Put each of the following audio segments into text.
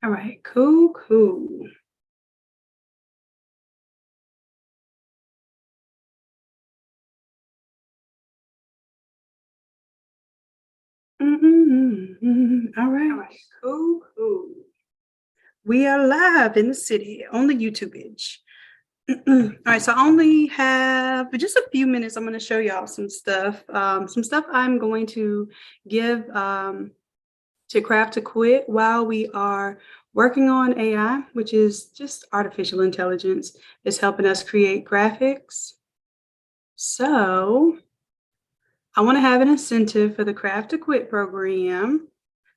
All right, cool. All right, cool. We are live in the city on the YouTube page. All right, so I only have just a few minutes. I'm going to show y'all some stuff. Some stuff I'm going to give to Craft to Quit while we are working on AI, which is just artificial intelligence. It's helping us create graphics. So I want to have an incentive for the Craft to Quit program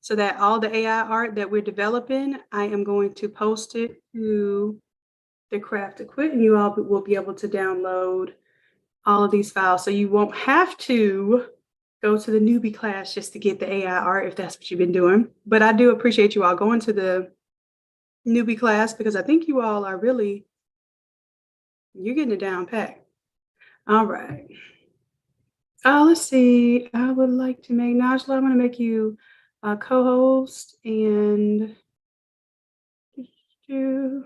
so that all the AI art that we're developing, I am going to post it to the Craft to Quit, and you all will be able to download all of these files. So you won't have to go to the newbie class just to get the AI art if that's what you've been doing. But I do appreciate you all going to the newbie class because I think you all are really, you're getting it down pat. All right. Let's see. I would like to make Najla, I'm going to make you a co-host and do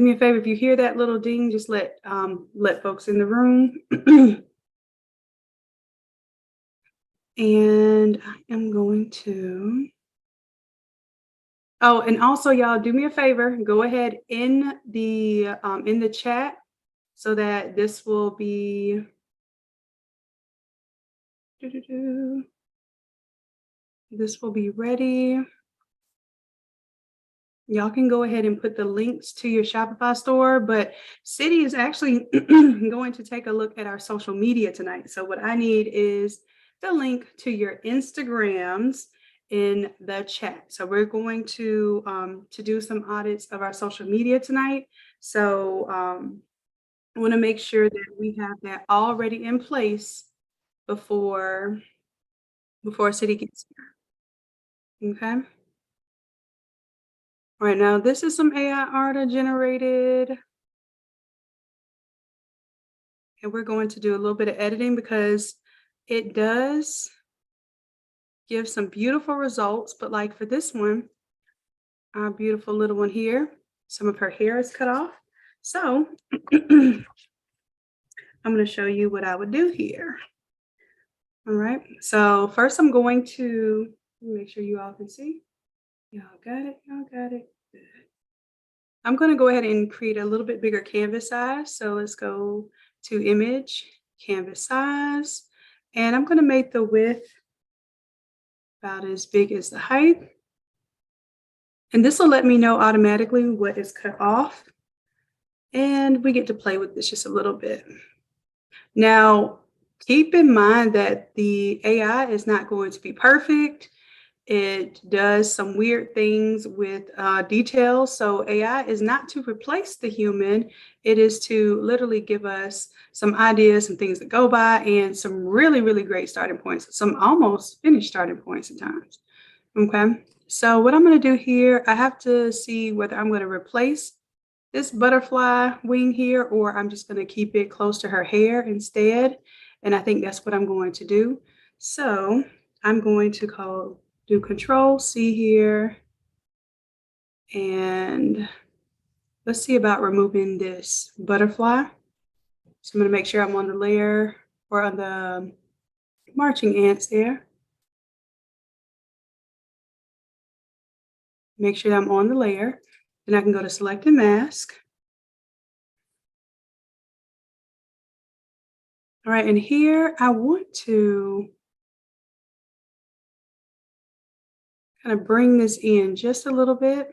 me a favor. If you hear that little ding, just let folks in the room. And I am going to. Oh, and also, y'all, do me a favor. Go ahead in the chat so that this will be. This will be ready. Y'all can go ahead and put the links to your Shopify store, but Ciitii is actually going to take a look at our social media tonight. So what I need is the link to your Instagrams in the chat. So we're going to do some audits of our social media tonight. So I want to make sure that we have that already in place before Ciitii gets here. Okay. All right, now this is some AI art I generated. And we're going to do a little bit of editing because it does give some beautiful results. But like for this one, our beautiful little one here, some of her hair is cut off. So I'm going to show you what I would do here. All right. So first I'm going to make sure you all can see. Y'all got it. Y'all got it. Good. I'm going to go ahead and create a little bit bigger canvas size. So let's go to image, canvas size, and I'm going to make the width about as big as the height. And this will let me know automatically what is cut off. And we get to play with this just a little bit. Now, keep in mind that the AI is not going to be perfect. It does some weird things with details. So AI is not to replace the human. It is to literally give us some ideas, some things to go by, and some really, really great starting points, some almost finished starting points at times. Okay. So what I'm going to do here, I have to see whether I'm going to replace this butterfly wing here, or I'm just going to keep it close to her hair instead. And I think that's what I'm going to do. So I'm going to do Control C here. And let's see about removing this butterfly. So I'm going to make sure I'm on the layer or on the marching ants there. Make sure that I'm on the layer. Then I can go to Select and Mask. All right, and here I want to kind of bring this in just a little bit.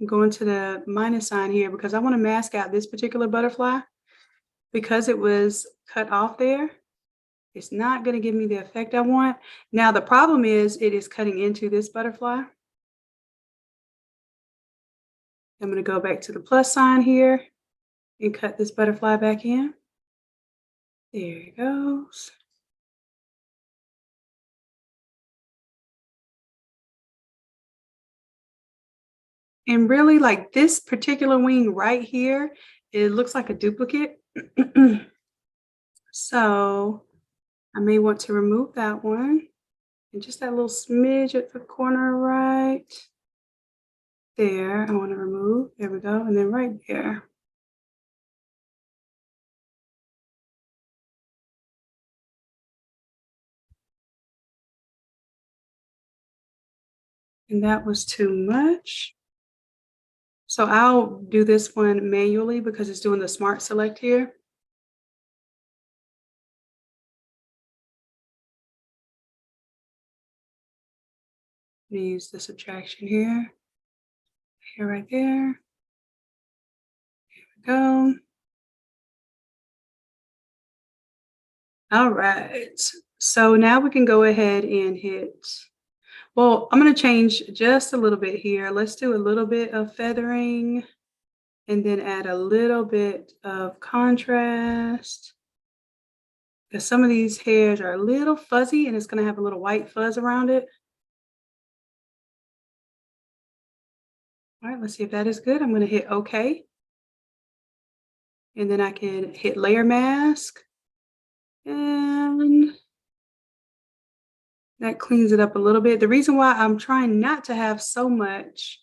I'm going to the minus sign here because I want to mask out this particular butterfly because it was cut off there. It's not going to give me the effect I want. Now, the problem is it is cutting into this butterfly. I'm going to go back to the plus sign here and cut this butterfly back in. There it goes. And really, like this particular wing right here, it looks like a duplicate. So I may want to remove that one and just that little smidge at the corner right there. I want to remove. There we go. And then right there. And that was too much. So I'll do this one manually because it's doing the smart select here. I'm gonna use the subtraction here, right there. Here we go. All right. So now we can go ahead and hit, well, I'm going to change just a little bit here. Let's do a little bit of feathering and then add a little bit of contrast. Because some of these hairs are a little fuzzy and it's going to have a little white fuzz around it. All right, let's see if that is good. I'm going to hit OK. And then I can hit layer mask. And that cleans it up a little bit. The reason why I'm trying not to have so much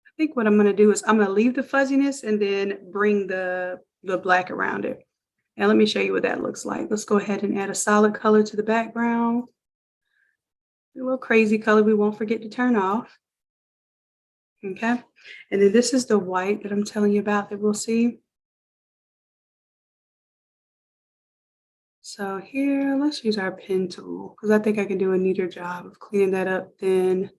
I think what I'm going to do is I'm going to leave the fuzziness and then bring the black around it. And let me show you what that looks like. Let's go ahead and add a solid color to the background. A little crazy color we won't forget to turn off. Okay. And then this is the white that I'm telling you about that we'll see. So here, let's use our pen tool because I think I can do a neater job of cleaning that up than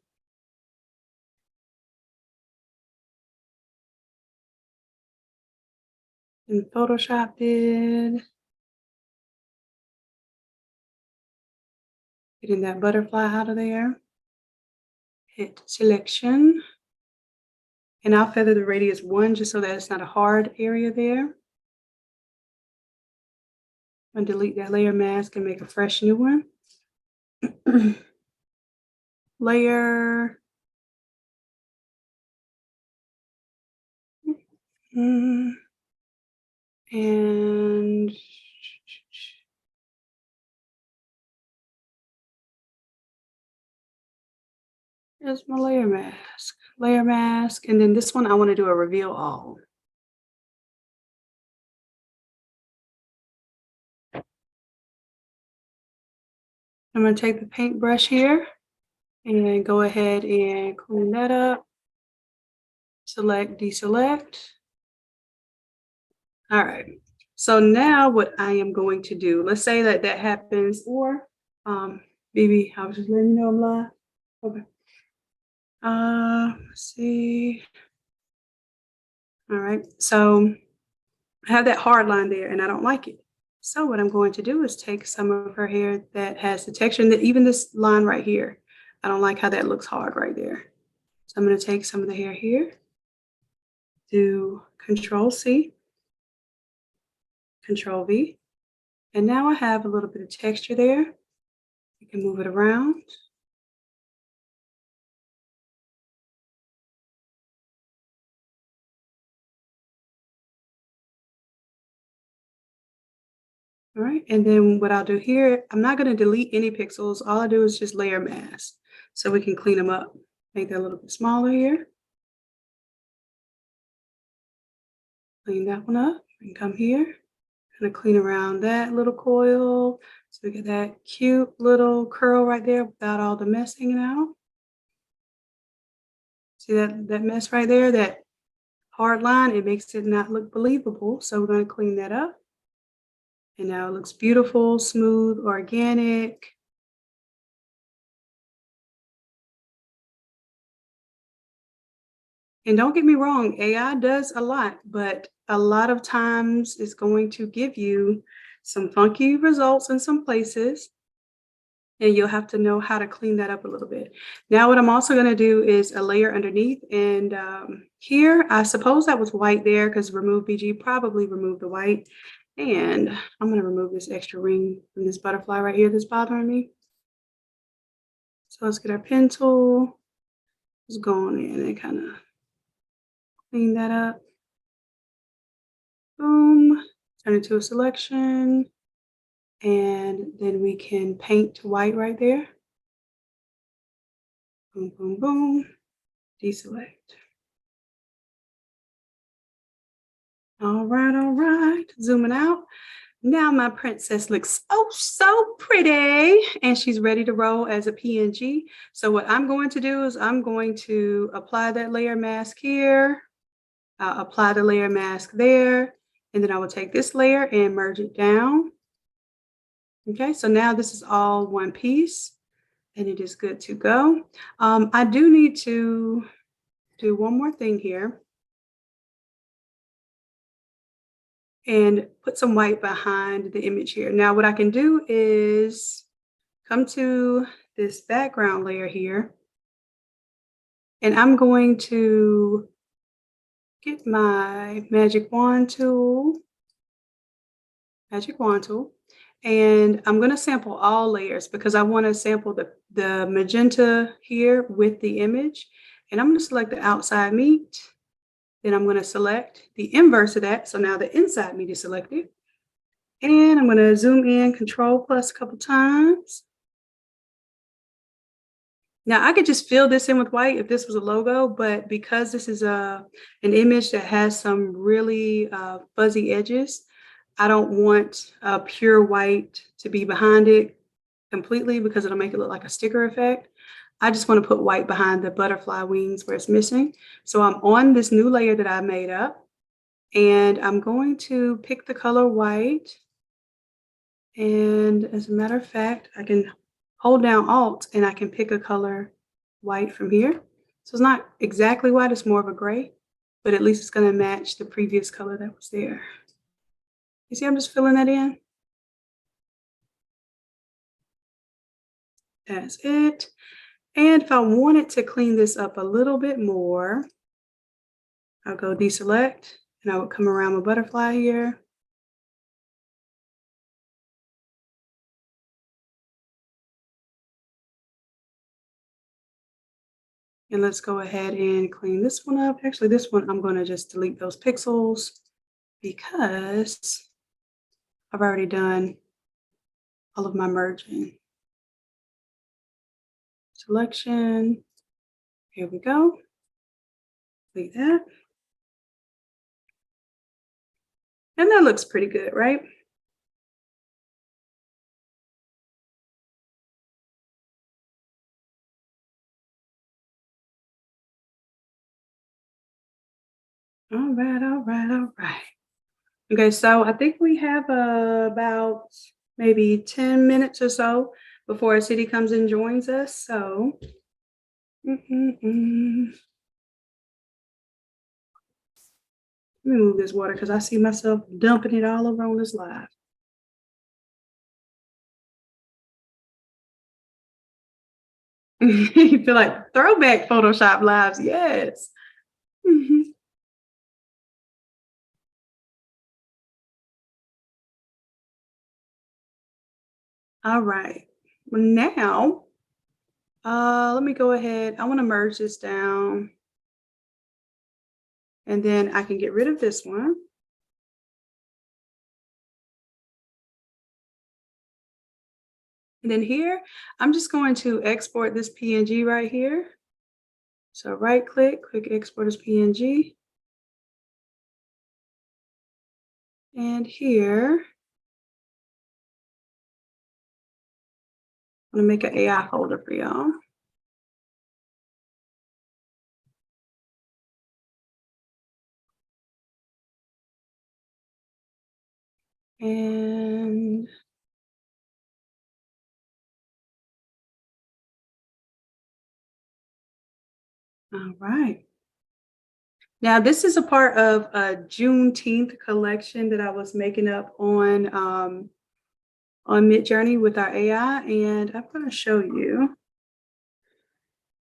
Photoshop did. Getting that butterfly out of there. Hit selection. And I'll feather the radius 1 just so that it's not a hard area there. I'm going to delete that layer mask and make a fresh new one. Layer. And there's my layer mask. Layer mask. And then this one, I want to do a reveal all. I'm going to take the paintbrush here and go ahead and clean that up. Select, deselect. All right. So now what I am going to do, let's say that that happens, or Bibi, I was just letting you know I'm live. Okay. Let's see. All right. So I have that hard line there and I don't like it. So what I'm going to do is take some of her hair that has the texture, and that even this line right here, I don't like how that looks hard right there. So I'm going to take some of the hair here, do Control C, Control V, and now I have a little bit of texture there. You can move it around. All right, and then what I'll do here, I'm not going to delete any pixels. All I do is just layer mask so we can clean them up. Make that a little bit smaller here. Clean that one up and come here. Gonna clean around that little coil so we get that cute little curl right there without all the mess hanging out. See that mess right there, that hard line, it makes it not look believable. So we're going to clean that up. And now it looks beautiful, smooth, organic. And don't get me wrong, AI does a lot, but a lot of times it's going to give you some funky results in some places. And you'll have to know how to clean that up a little bit. Now, what I'm also going to do is a layer underneath. And here, I suppose that was white there because remove BG probably removed the white. And I'm going to remove this extra ring from this butterfly right here that's bothering me. So let's get our pen tool. Just go on in and kind of Clean that up. Boom. Turn it to a selection. And then we can paint to white right there. Boom, boom, boom. Deselect. All right. Zooming out. Now my princess looks oh so pretty, and she's ready to roll as a PNG. So what I'm going to do is I'm going to apply that layer mask here. I'll apply the layer mask there, and then I will take this layer and merge it down. Okay, so now this is all one piece, and it is good to go. I do need to do one more thing here and put some white behind the image here. Now what I can do is come to this background layer here, and I'm going to get my magic wand tool, and I'm going to sample all layers because I want to sample the magenta here with the image. And I'm going to select the outside meat. Then I'm going to select the inverse of that. So now the inside meat is selected. And I'm going to zoom in, Control plus a couple times. Now I could just fill this in with white if this was a logo, but because this is an image that has some really fuzzy edges, I don't want pure white to be behind it completely because it'll make it look like a sticker effect. I just want to put white behind the butterfly wings where it's missing. So I'm on this new layer that I made up, and I'm going to pick the color white. And as a matter of fact, I can hold down Alt and I can pick a color white from here. So it's not exactly white, it's more of a gray, but at least it's going to match the previous color that was there. You see, I'm just filling that in. That's it. And if I wanted to clean this up a little bit more, I'll go deselect and I would come around my butterfly here. And let's go ahead and clean this one up. Actually, this one, I'm going to just delete those pixels because I've already done all of my merging. Selection. Here we go. Delete that. And that looks pretty good, right? All right. Okay, so I think we have about maybe 10 minutes or so before Ciitii comes and joins us. So, let me move this water because I see myself dumping it all over on this live. You feel like throwback Photoshop lives, yes. All right. Well, now, let me go ahead. I want to merge this down. And then I can get rid of this one. And then here, I'm just going to export this PNG right here. So right click, quick export as PNG. And here, I'm gonna make an AI folder for y'all. And all right. Now this is a part of a Juneteenth collection that I was making up on Midjourney with our AI, and I'm going to show you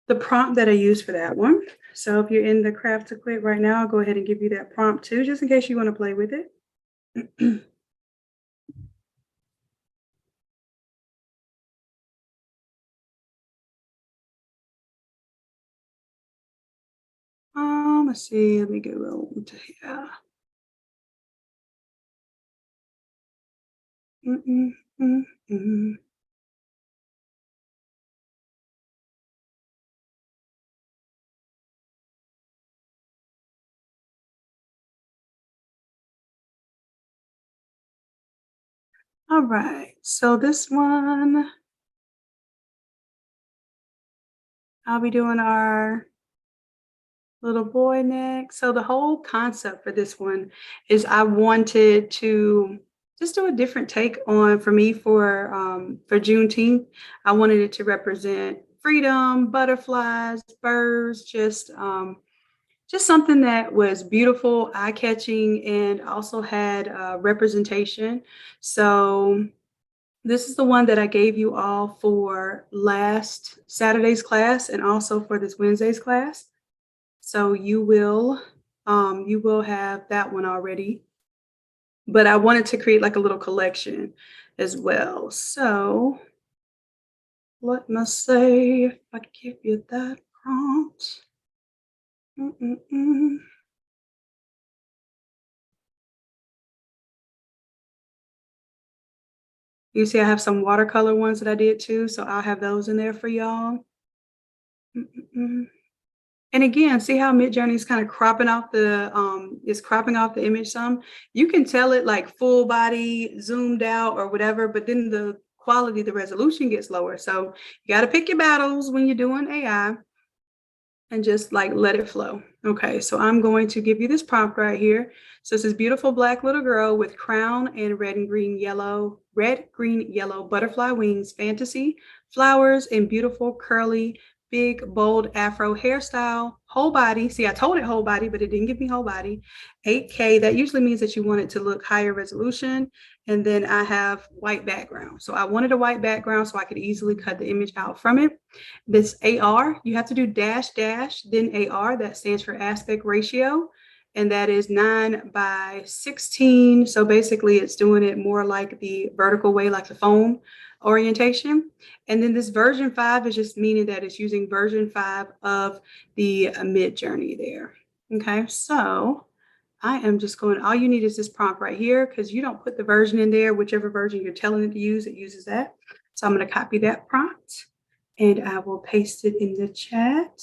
the prompt that I used for that one. So if you're in the craft to quit right now, I'll go ahead and give you that prompt too, just in case you want to play with it. Let's see. Let me go over to here. Mm, mm, mm, mm. All right. So this one, I'll be doing our little boy next. So the whole concept for this one is I wanted to just do a different take on for me for Juneteenth. I wanted it to represent freedom, butterflies, birds, just something that was beautiful, eye-catching, and also had representation. So this is the one that I gave you all for last Saturday's class and also for this Wednesday's class. So you will have that one already. But I wanted to create like a little collection as well. So let me say if I can give you that prompt. Mm-mm-mm. You see, I have some watercolor ones that I did too, so I'll have those in there for y'all. Mm-mm-mm. And again, see how Midjourney is kind of cropping off the image some. You can tell it like full body, zoomed out or whatever, but then the quality, the resolution gets lower. So you got to pick your battles when you're doing AI and just like let it flow. Okay, so I'm going to give you this prompt right here. So it's this beautiful black little girl with crown and red, green, yellow butterfly wings, fantasy, flowers, and beautiful curly, big, bold afro hairstyle, whole body. See, I told it whole body, but it didn't give me whole body. 8K, that usually means that you want it to look higher resolution. And then I have white background. So I wanted a white background so I could easily cut the image out from it. This AR, you have to do dash dash, then AR. That stands for aspect ratio. And that is 9:16. So basically, it's doing it more like the vertical way, like the phone orientation. And then this version 5 is just meaning that it's using version 5 of the Midjourney there. Okay, so I am just going, all you need is this prompt right here because you don't put the version in there, whichever version you're telling it to use, it uses that. So I'm going to copy that prompt and I will paste it in the chat.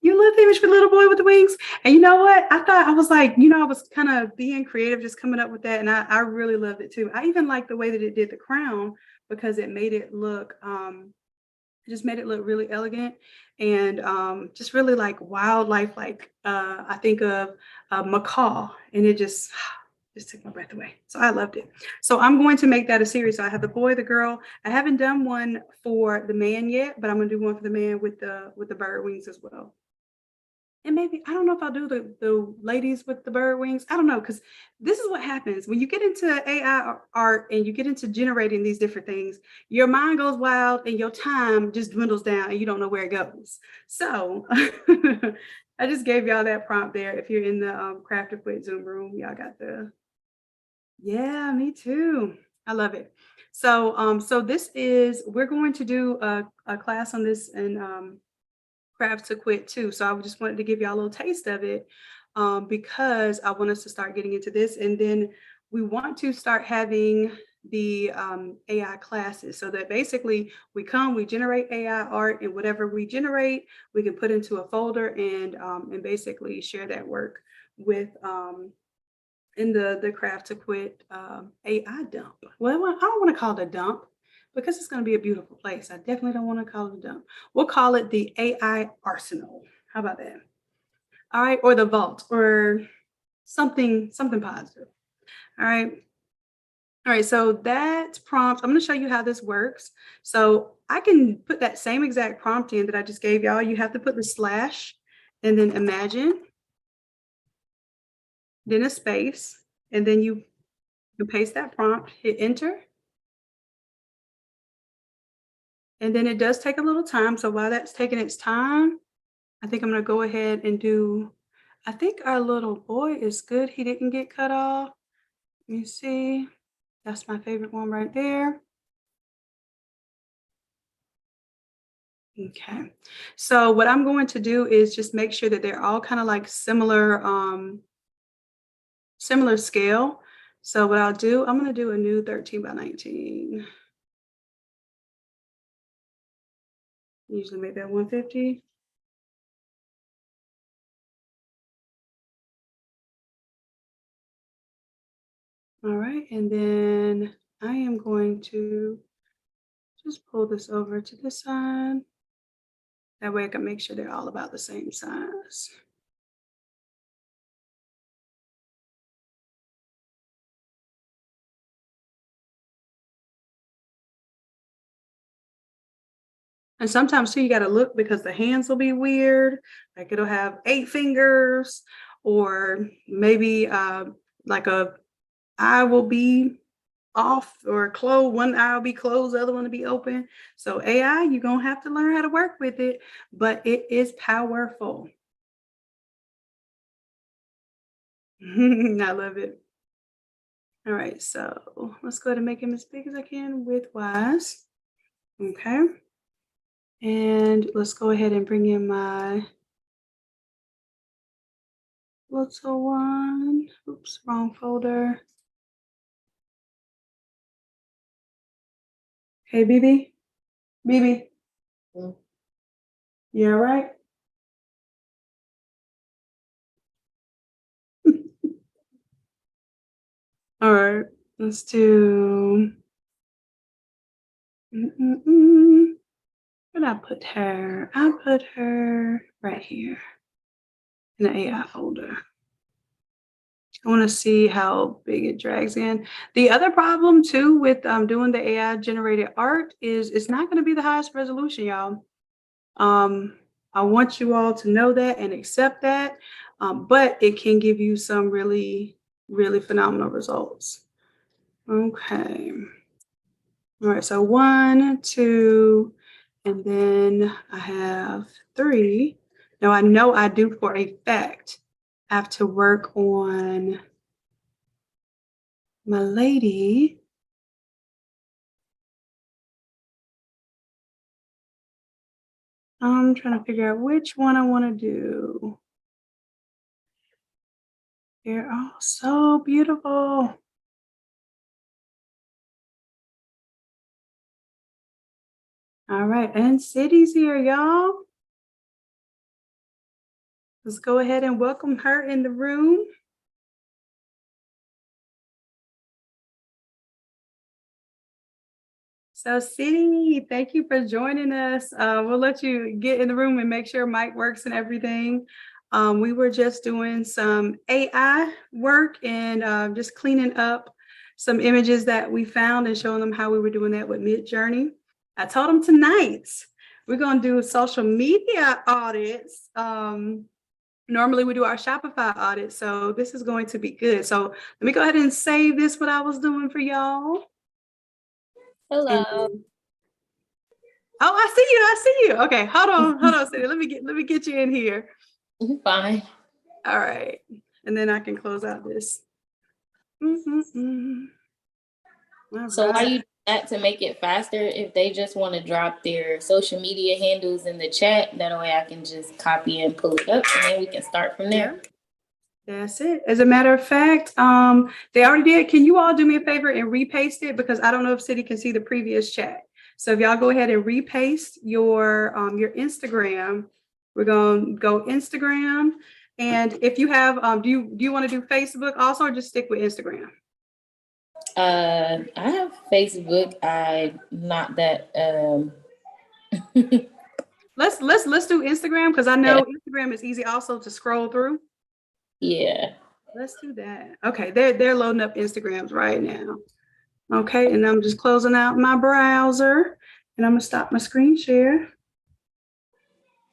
You love the image for the little boy with the wings. And you know what? I thought I was like, I was kind of being creative, just coming up with that. And I really loved it too. I even like the way that it did the crown because it just made it look really elegant and just really like wildlife, like I think of macaw, and it just took my breath away. So I loved it. So I'm going to make that a series. So I have the boy, the girl. I haven't done one for the man yet, but I'm going to do one for the man with the bird wings as well. And maybe I don't know if I'll do the ladies with the bird wings. I don't know, because this is what happens when you get into AI art and you get into generating these different things. Your mind goes wild and your time just dwindles down and you don't know where it goes. So I just gave y'all that prompt there. If you're in the Craft or Quit Zoom room, y'all got the yeah, me too. I love it. So this is we're going to do a class on this and Craft to Quit too. So I just wanted to give y'all a little taste of it because I want us to start getting into this. And then we want to start having the AI classes so that basically we generate AI art, and whatever we generate, we can put into a folder and basically share that work with in the Craft to Quit AI dump. Well, I don't want to call it a dump because it's going to be a beautiful place. I definitely don't want to call it a dump. We'll call it the AI arsenal. How about that? All right, or the vault, or something positive. All right. All right, so that prompt, I'm going to show you how this works. So I can put that same exact prompt in that I just gave y'all. You have to put the slash and then imagine, then a space, and then you paste that prompt, hit enter. And then it does take a little time. So while that's taking its time, I think I'm going to go ahead and I think our little boy is good. He didn't get cut off. Let me see. That's my favorite one right there. Okay. So what I'm going to do is just make sure that they're all kind of like similar scale. So what I'll do, I'm going to do a new 13 by 19. Usually make that 150. All right, and then I am going to just pull this over to the side. That way I can make sure they're all about the same size. And sometimes too, you got to look because the hands will be weird. Like it'll have 8 fingers, or maybe like a eye will be off or closed. One eye will be closed, the other one will be open. So AI, you're gonna have to learn how to work with it, but it is powerful. I love it. All right, so let's go ahead and make him as big as I can width-wise. Okay. And let's go ahead and bring in my little one. Oops, wrong folder. Hey, BB. BB. You all right? All right, let's do. Where'd I put her? I put her right here in the AI folder. I want to see how big it drags in. The other problem too with doing the AI generated art is it's not going to be the highest resolution, y'all. I want you all to know that and accept that, but it can give you some really, really phenomenal results. Okay. All right, so 1, 2, and then I have 3. Now I know I do for a fact have to work on my lady. I'm trying to figure out which one I want to do. They're all so beautiful. All right, and Ciities here, y'all. Let's go ahead and welcome her in the room. So Ciitii, thank you for joining us. We'll let you get in the room and make sure mic works and everything. We were just doing some AI work and just cleaning up some images that we found and showing them how we were doing that with Midjourney. I told them tonight we're going to do social media audits. Normally we do our Shopify audit, so this is going to be good. So let me go ahead and save this, what I was doing for y'all. Hello. And, oh, I see you. Okay, hold on, Ciitii. Let me get you in here. Fine. All right, and then I can close out this. So why you do that to make it faster? If they just want to drop their social media handles in the chat, that way I can just copy and pull it up, and then we can start from there. Yeah. That's it. As a matter of fact, they already did. Can you all do me a favor and repaste it? Because I don't know if Ciitii can see the previous chat. So if y'all go ahead and repaste your Instagram, we're gonna go Instagram. And if you have, do you want to do Facebook also, or just stick with Instagram? I have Facebook. I'm not that. Let's do Instagram, because I know Instagram is easy also to scroll through. Yeah. Let's do that. Okay, they're loading up Instagrams right now. Okay, and I'm just closing out my browser, and I'm gonna stop my screen share.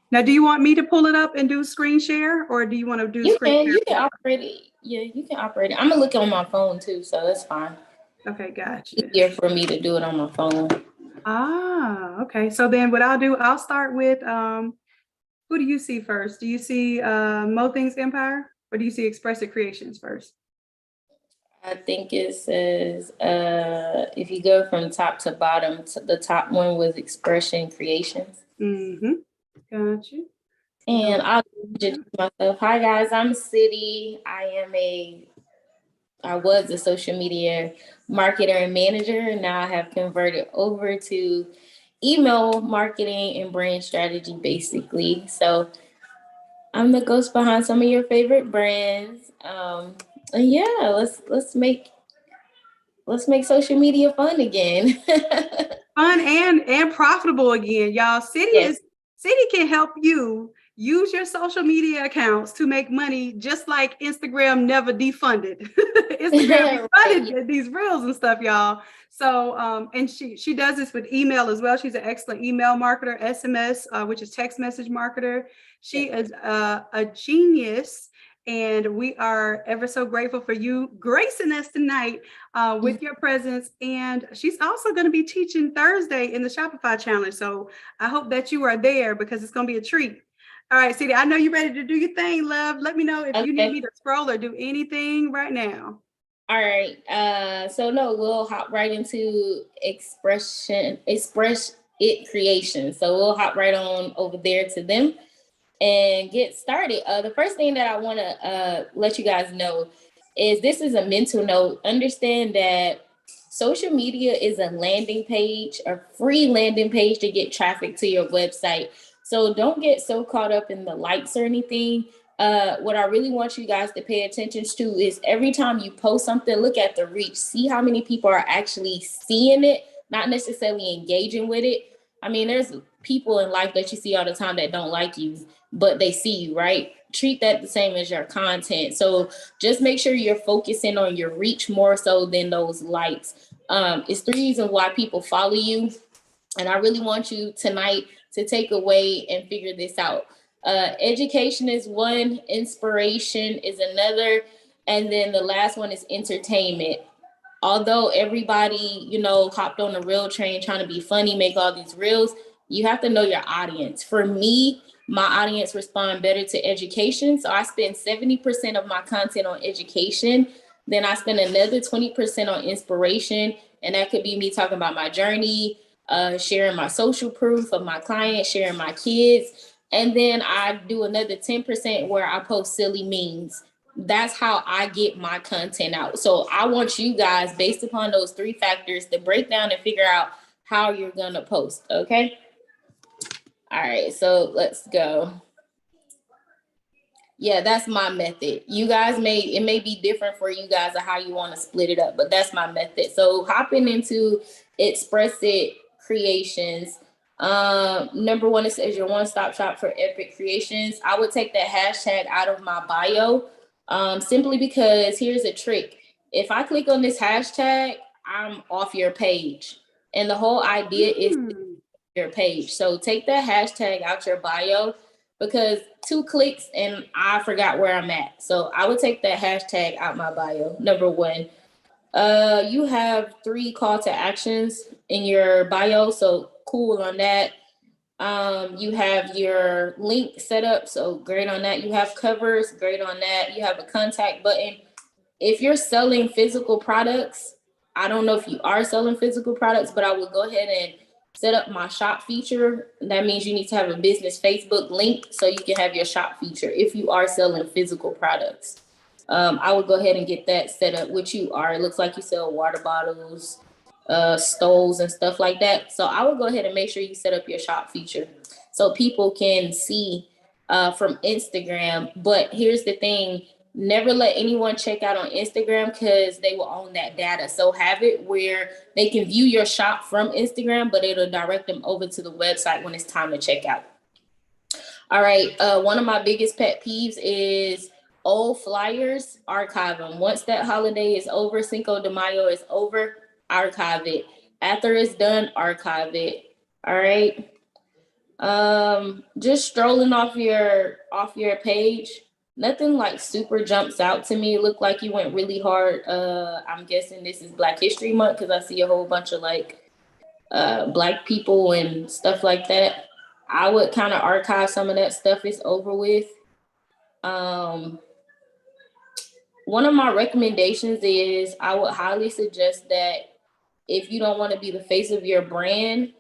Now, do you want me to pull it up and do screen share, or do you want to do screen share? You can operate it. Yeah, you can operate it. I'm gonna look on my phone too, so that's fine. Okay, gotcha. Easier for me to do it on my phone. Ah, okay. So then what I'll do, I'll start with who do you see first? Do you see Mo Things Empire, or do you see Expressive Creations first? I think it says, if you go from top to bottom, the top one was expression creations. Mm-hmm. Got you. And I'll introduce myself. Hi guys, I'm Ciitii. I was a social media marketer and manager, and now I have converted over to email marketing and brand strategy, basically. So I'm the ghost behind some of your favorite brands. And yeah, let's make social media fun again. Fun and profitable again, y'all. Yes. Ciitii can help you use your social media accounts to make money, just like Instagram never defunded. Instagram defunded these reels and stuff, y'all. So and she does this with email as well. She's an excellent email marketer, SMS, which is text message marketer. She is a genius. And we are ever so grateful for you gracing us tonight with your presence. And she's also going to be teaching Thursday in the Shopify challenge. So I hope that you are there, because it's going to be a treat. All right, Ciitii, I know you're ready to do your thing, love. Let me know if you need me to scroll or do anything right now. All right. So no, we'll hop right into express it creation. So we'll hop right on over there to them and get started. The first thing that I want to let you guys know is this is a mental note. Understand that social media is a landing page, a free landing page to get traffic to your website. So don't get so caught up in the likes or anything. What I really want you guys to pay attention to is every time you post something, look at the reach, see how many people are actually seeing it, not necessarily engaging with it. I mean, there's people in life that you see all the time that don't like you, but they see you, right? Treat that the same as your content. So just make sure you're focusing on your reach more so than those likes. It's the reason why people follow you. And I really want you tonight to take away and figure this out. Education is one, inspiration is another, and then the last one is entertainment. Although everybody, hopped on the reel train trying to be funny, make all these reels, you have to know your audience. For me, my audience respond better to education. So I spend 70% of my content on education. Then I spend another 20% on inspiration. And that could be me talking about my journey, sharing my social proof of my clients, sharing my kids. And then I do another 10% where I post silly memes. That's how I get my content out. So I want you guys, based upon those three factors, to break down and figure out how you're going to post. Okay. All right. So let's go. Yeah, that's my method. You guys it may be different for you guys of how you want to split it up, but that's my method. So hopping into Express It Creations. Number one, it says your one-stop shop for epic creations. I would take that hashtag out of my bio, simply because here's a trick. If I click on this hashtag, I'm off your page. And the whole idea is your page. So take that hashtag out your bio, because 2 clicks and I forgot where I'm at. So I would take that hashtag out my bio. Number one. You have 3 call to actions in your bio, so cool on that. You have your link set up, so great on that. You have covers, great on that. You have a contact button. If you're selling physical products, I don't know if you are selling physical products, but I would go ahead and set up my shop feature. That means you need to have a business Facebook link so you can have your shop feature if you are selling physical products. I would go ahead and get that set up, which you are. It looks like you sell water bottles, stoves and stuff like that. So I would go ahead and make sure you set up your shop feature so people can see from Instagram. But here's the thing. Never let anyone check out on Instagram, because they will own that data. So have it where they can view your shop from Instagram, but it'll direct them over to the website when it's time to check out. All right. One of my biggest pet peeves is old flyers. Archive them. Once that holiday is over, Cinco de Mayo is over, archive it. After it's done, archive it. All right. Just strolling off your page. Nothing like super jumps out to me. It looked like you went really hard. I'm guessing this is Black History Month, because I see a whole bunch of Black people and stuff like that. I would kind of archive some of that stuff. It's over with. One One of my recommendations is I would highly suggest that if you don't want to be the face of your brand,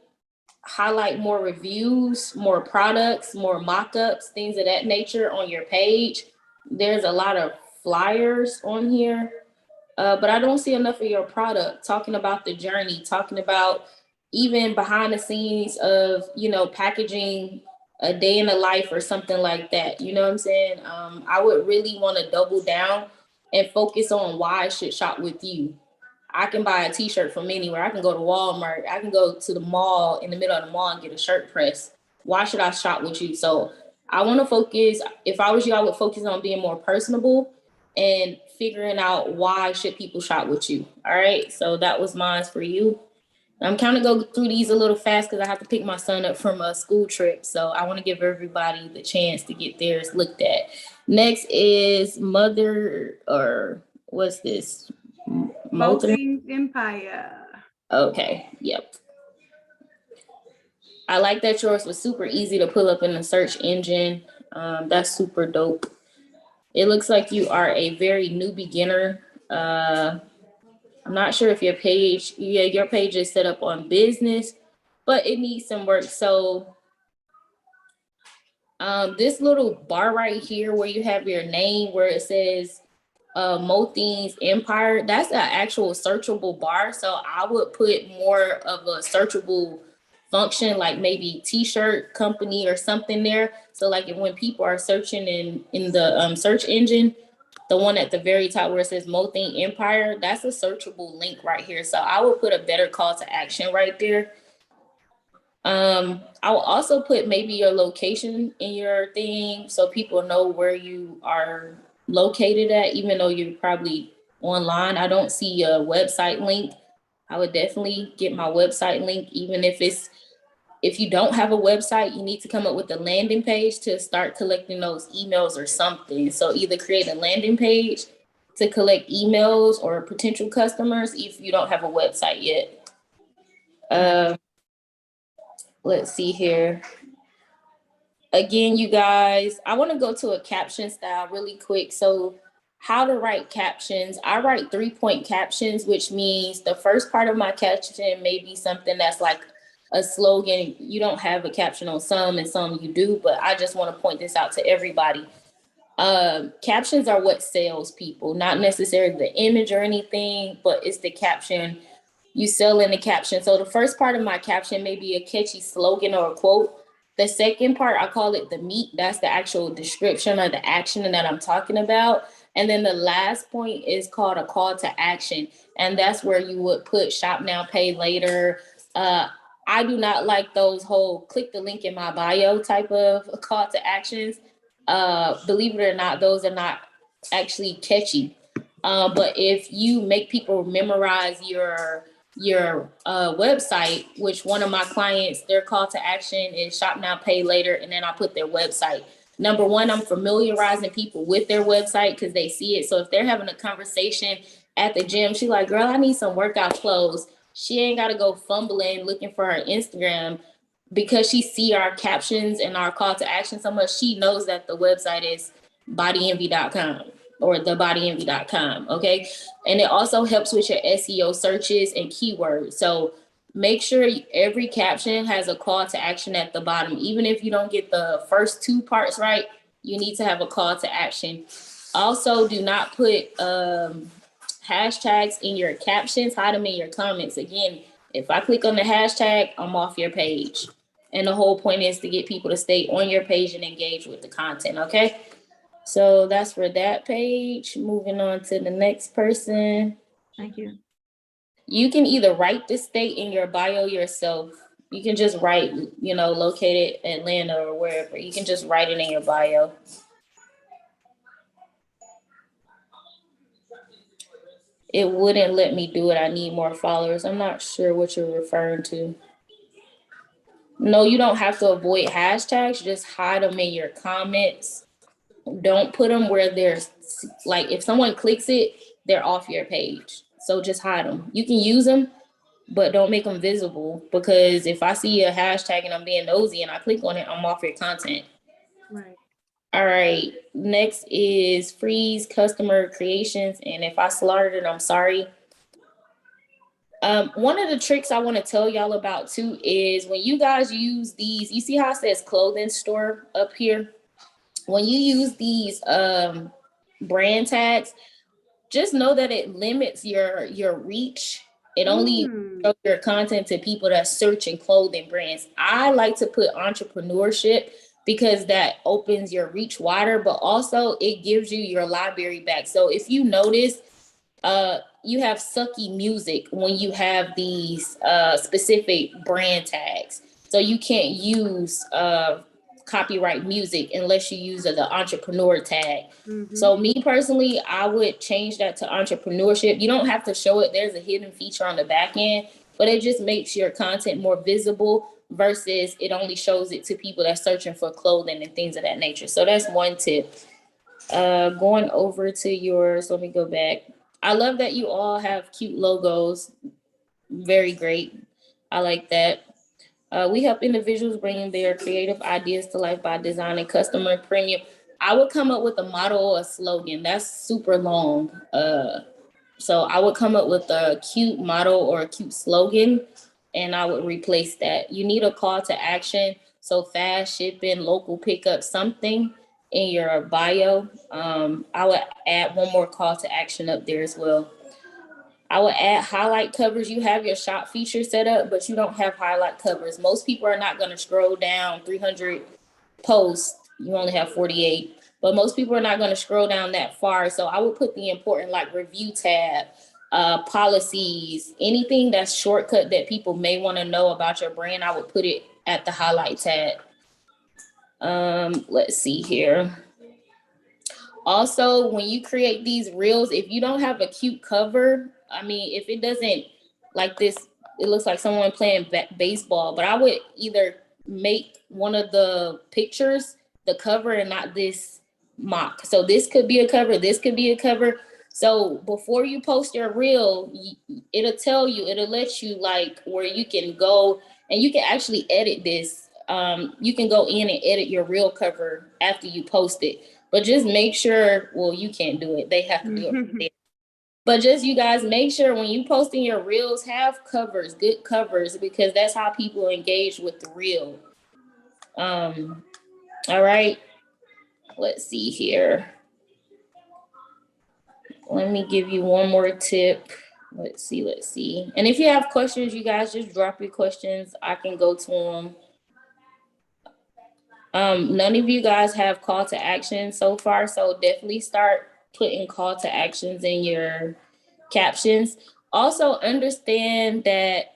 highlight more reviews, more products, more mock-ups, things of that nature on your page. There's a lot of flyers on here, but I don't see enough of your product, talking about the journey, talking about even behind the scenes of, packaging a day in the life or something like that. You know what I'm saying? I would really want to double down and focus on why I should shop with you. I can buy a t-shirt from anywhere. I can go to Walmart. I can go to the mall in the middle of the mall and get a shirt press. Why should I shop with you? So I want to focus. If I was you, I would focus on being more personable and figuring out why should people shop with you. All right. So that was mine for you. I'm kind of go through these a little fast because I have to pick my son up from a school trip. So I want to give everybody the chance to get theirs looked at. Next is mother, or what's this? Molting Empire. Okay, yep. I like that yours was super easy to pull up in the search engine. That's super dope. It looks like you are a very new beginner. I'm not sure if your page is set up on business, but it needs some work. So this little bar right here where you have your name, where it says Molting's Empire, that's an actual searchable bar. So I would put more of a searchable function, like maybe t-shirt company or something there. So like when people are searching in the search engine, the one at the very top where it says Molting Empire, that's a searchable link right here. So I would put a better call to action right there. I will also put maybe your location in your thing so people know where you are located at, even though you're probably online. I don't see a website link. I would definitely get my website link, even if you don't have a website, you need to come up with a landing page to start collecting those emails or something. So either create a landing page to collect emails or potential customers if you don't have a website yet. Let's see here. Again, you guys, I want to go to a caption style really quick. So how to write captions. I write 3-point captions, which means the first part of my caption may be something that's like a slogan. You don't have a caption on some and some you do, but I just want to point this out to everybody. Captions are what sells people, not necessarily the image or anything, but it's the caption. You sell in the caption. So the first part of my caption may be a catchy slogan or a quote. The second part, I call it the meat. That's the actual description or the action that I'm talking about. And then the last point is called a call to action. And that's where you would put shop now, pay later. I do not like those whole click the link in my bio type of call to actions. Believe it or not, those are not actually catchy. But if you make people memorize your website, which one of my clients, their call to action is shop now, pay later, and then I put their website. Number one, I'm familiarizing people with their website because they see it. So if they're having a conversation at the gym, she's like, girl, I need some workout clothes. She ain't got to go fumbling looking for her Instagram because she see our captions and our call to action so much. She knows that the website is bodyenvy.com or thebodyenvy.com. Okay. And it also helps with your SEO searches and keywords. So make sure every caption has a call to action at the bottom. Even if you don't get the first two parts right, you need to have a call to action. Also, do not put hashtags in your captions. Hide them in your comments. Again, if I click on the hashtag, I'm off your page. And the whole point is to get people to stay on your page and engage with the content, okay? So that's for that page. Moving on to the next person. Thank you. You can either write the state in your bio yourself. You can just write, located Atlanta or wherever. You can just write it in your bio. It wouldn't let me do it. I need more followers. I'm not sure what you're referring to. No, you don't have to avoid hashtags. Just hide them in your comments. Don't put them where there's, like, if someone clicks it, they're off your page. So just hide them. You can use them, but don't make them visible, because if I see a hashtag and I'm being nosy and I click on it, I'm off your content. Right. All right. Next is freeze customer creations. And if I slaughtered it, I'm sorry. One of the tricks I want to tell y'all about too is when you guys use these, you see how it says clothing store up here? When you use these brand tags, just know that it limits your reach. It only shows your content to people that search in clothing brands. I like to put entrepreneurship because that opens your reach wider, but also it gives you your library back. So if you notice, you have sucky music when you have these specific brand tags. So you can't use copyright music unless you use the entrepreneur tag. So me personally, I would change that to entrepreneurship. You don't have to show it. There's a hidden feature on the back end, but it just makes your content more visible versus it only shows it to people that's searching for clothing and things of that nature. So that's one tip. Going over to yours, let me go back. I love that you all have cute logos. Very great. I like that. We help individuals bring their creative ideas to life by designing custom and premium. I would come up with a motto or a slogan. That's super long. So I would come up with a cute motto or a cute slogan, and I would replace that. You need a call to action. So fast shipping, local pickup, something in your bio. I would add one more call to action up there as well. I would add highlight covers. You have your shop feature set up, but you don't have highlight covers. Most people are not going to scroll down 300 posts. You only have 48, but most people are not going to scroll down that far. So I would put the important like review tab, policies, anything that's shortcut that people may want to know about your brand. I would put it at the highlight tab. Let's see here. Also, when you create these reels, if you don't have a cute cover, I mean, if it doesn't like this, it looks like someone playing baseball, but I would either make one of the pictures the cover and not this mock. So this could be a cover, this could be a cover. So before you post your reel, it'll tell you, it'll let you like where you can go and you can actually edit this. You can go in and edit your reel cover after you post it. But just make sure, well, you can't do it. They have to do it. But just you guys make sure when you posting your reels, have covers, good covers, because that's how people engage with the reel. All right. Let's see here. Let me give you one more tip. Let's see. And if you have questions, you guys just drop your questions. I can go to them. None of you guys have call to action so far, so definitely start putting call to actions in your captions. Also understand that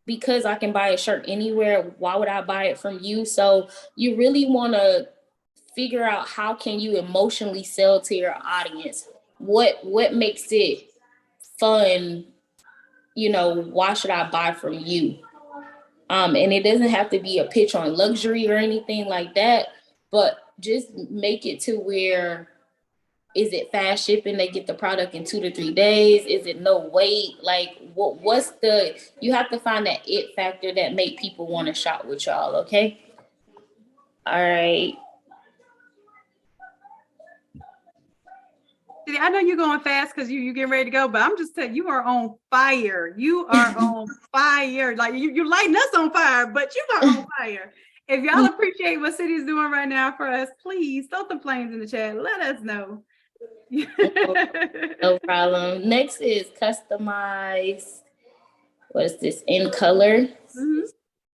because I can buy a shirt anywhere, why would I buy it from you? So you really want to figure out how can you emotionally sell to your audience? What makes it fun? You know, why should I buy from you? And it doesn't have to be a pitch on luxury or anything like that, but just make it to where, is it fast shipping? They get the product in 2 to 3 days. Is it no wait? Like what's you have to find that it factor that make people want to shop with y'all. Okay. All right. I know you're going fast because you getting ready to go, but I'm just telling you, are on fire. You are on fire. Like you lighting us on fire, but you are on fire. If y'all appreciate what Ciitii is doing right now for us, please throw the flames in the chat. Let us know. No problem. Next is customize. What is this? In color.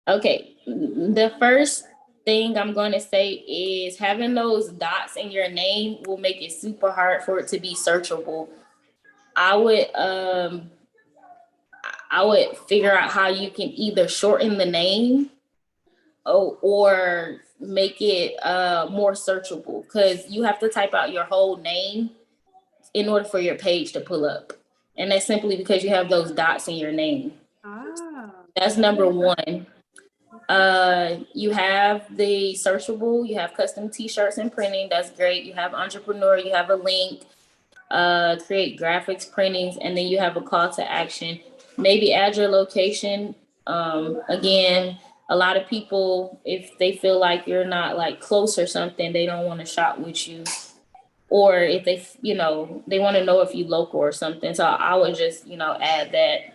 Okay. The first thing I'm going to say is having those dots in your name will make it super hard for it to be searchable. I would figure out how you can either shorten the name or make it more searchable, because you have to type out your whole name in order for your page to pull up. And that's simply because you have those dots in your name. That's number one. You have the searchable, you have custom t-shirts and printing. That's great. You have entrepreneur, you have a link, create graphics, printings, and then you have a call to action. Maybe add your location. Again, A lot of people, if they feel like you're not like close or something, they don't want to shop with you. Or if they, they want to know if you local or something. So I would just, add that.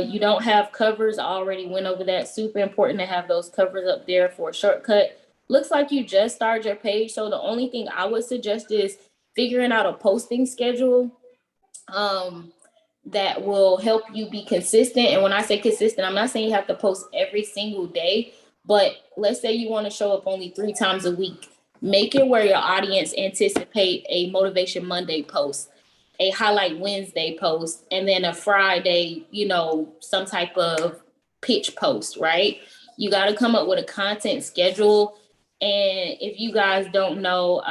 You don't have covers. I already went over that. Super important to have those covers up there for a shortcut. Looks like you just started your page. So the only thing I would suggest is figuring out a posting schedule that will help you be consistent. And when I say consistent, I'm not saying you have to post every single day, but let's say you want to show up only 3 times a week. Make it where your audience anticipate a Motivation Monday post, a Highlight Wednesday post, and then a Friday, some type of pitch post, right? You got to come up with a content schedule. And if you guys don't know,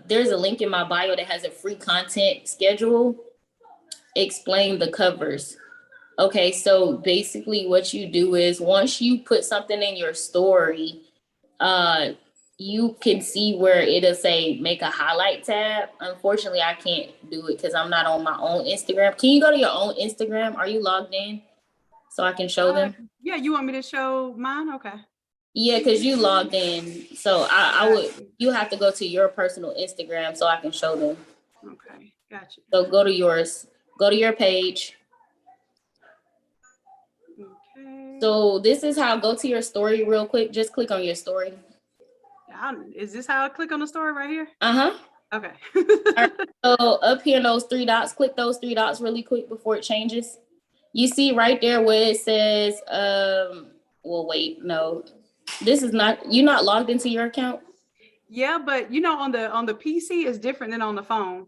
there's a link in my bio that has a free content schedule. Explain the covers. Okay, so basically what you do is once you put something in your story, you can see where it'll say make a highlight tab. Unfortunately, I can't do it because I'm not on my own Instagram. Can you go to your own Instagram? Are you logged in so I can show them? Yeah, you want me to show mine? Okay. Yeah, because you logged in. So you have to go to your personal Instagram so I can show them. Okay, gotcha. So go to yours, go to your page. Okay. So this is how, go to your story real quick. Just click on your story. Is this how I click on the story right here? Okay. Right. So up here, those 3 dots, click those 3 dots really quick before it changes. You see right there where it says, well, wait, no, this is not, you're not logged into your account. Yeah, but on the PC is different than on the phone.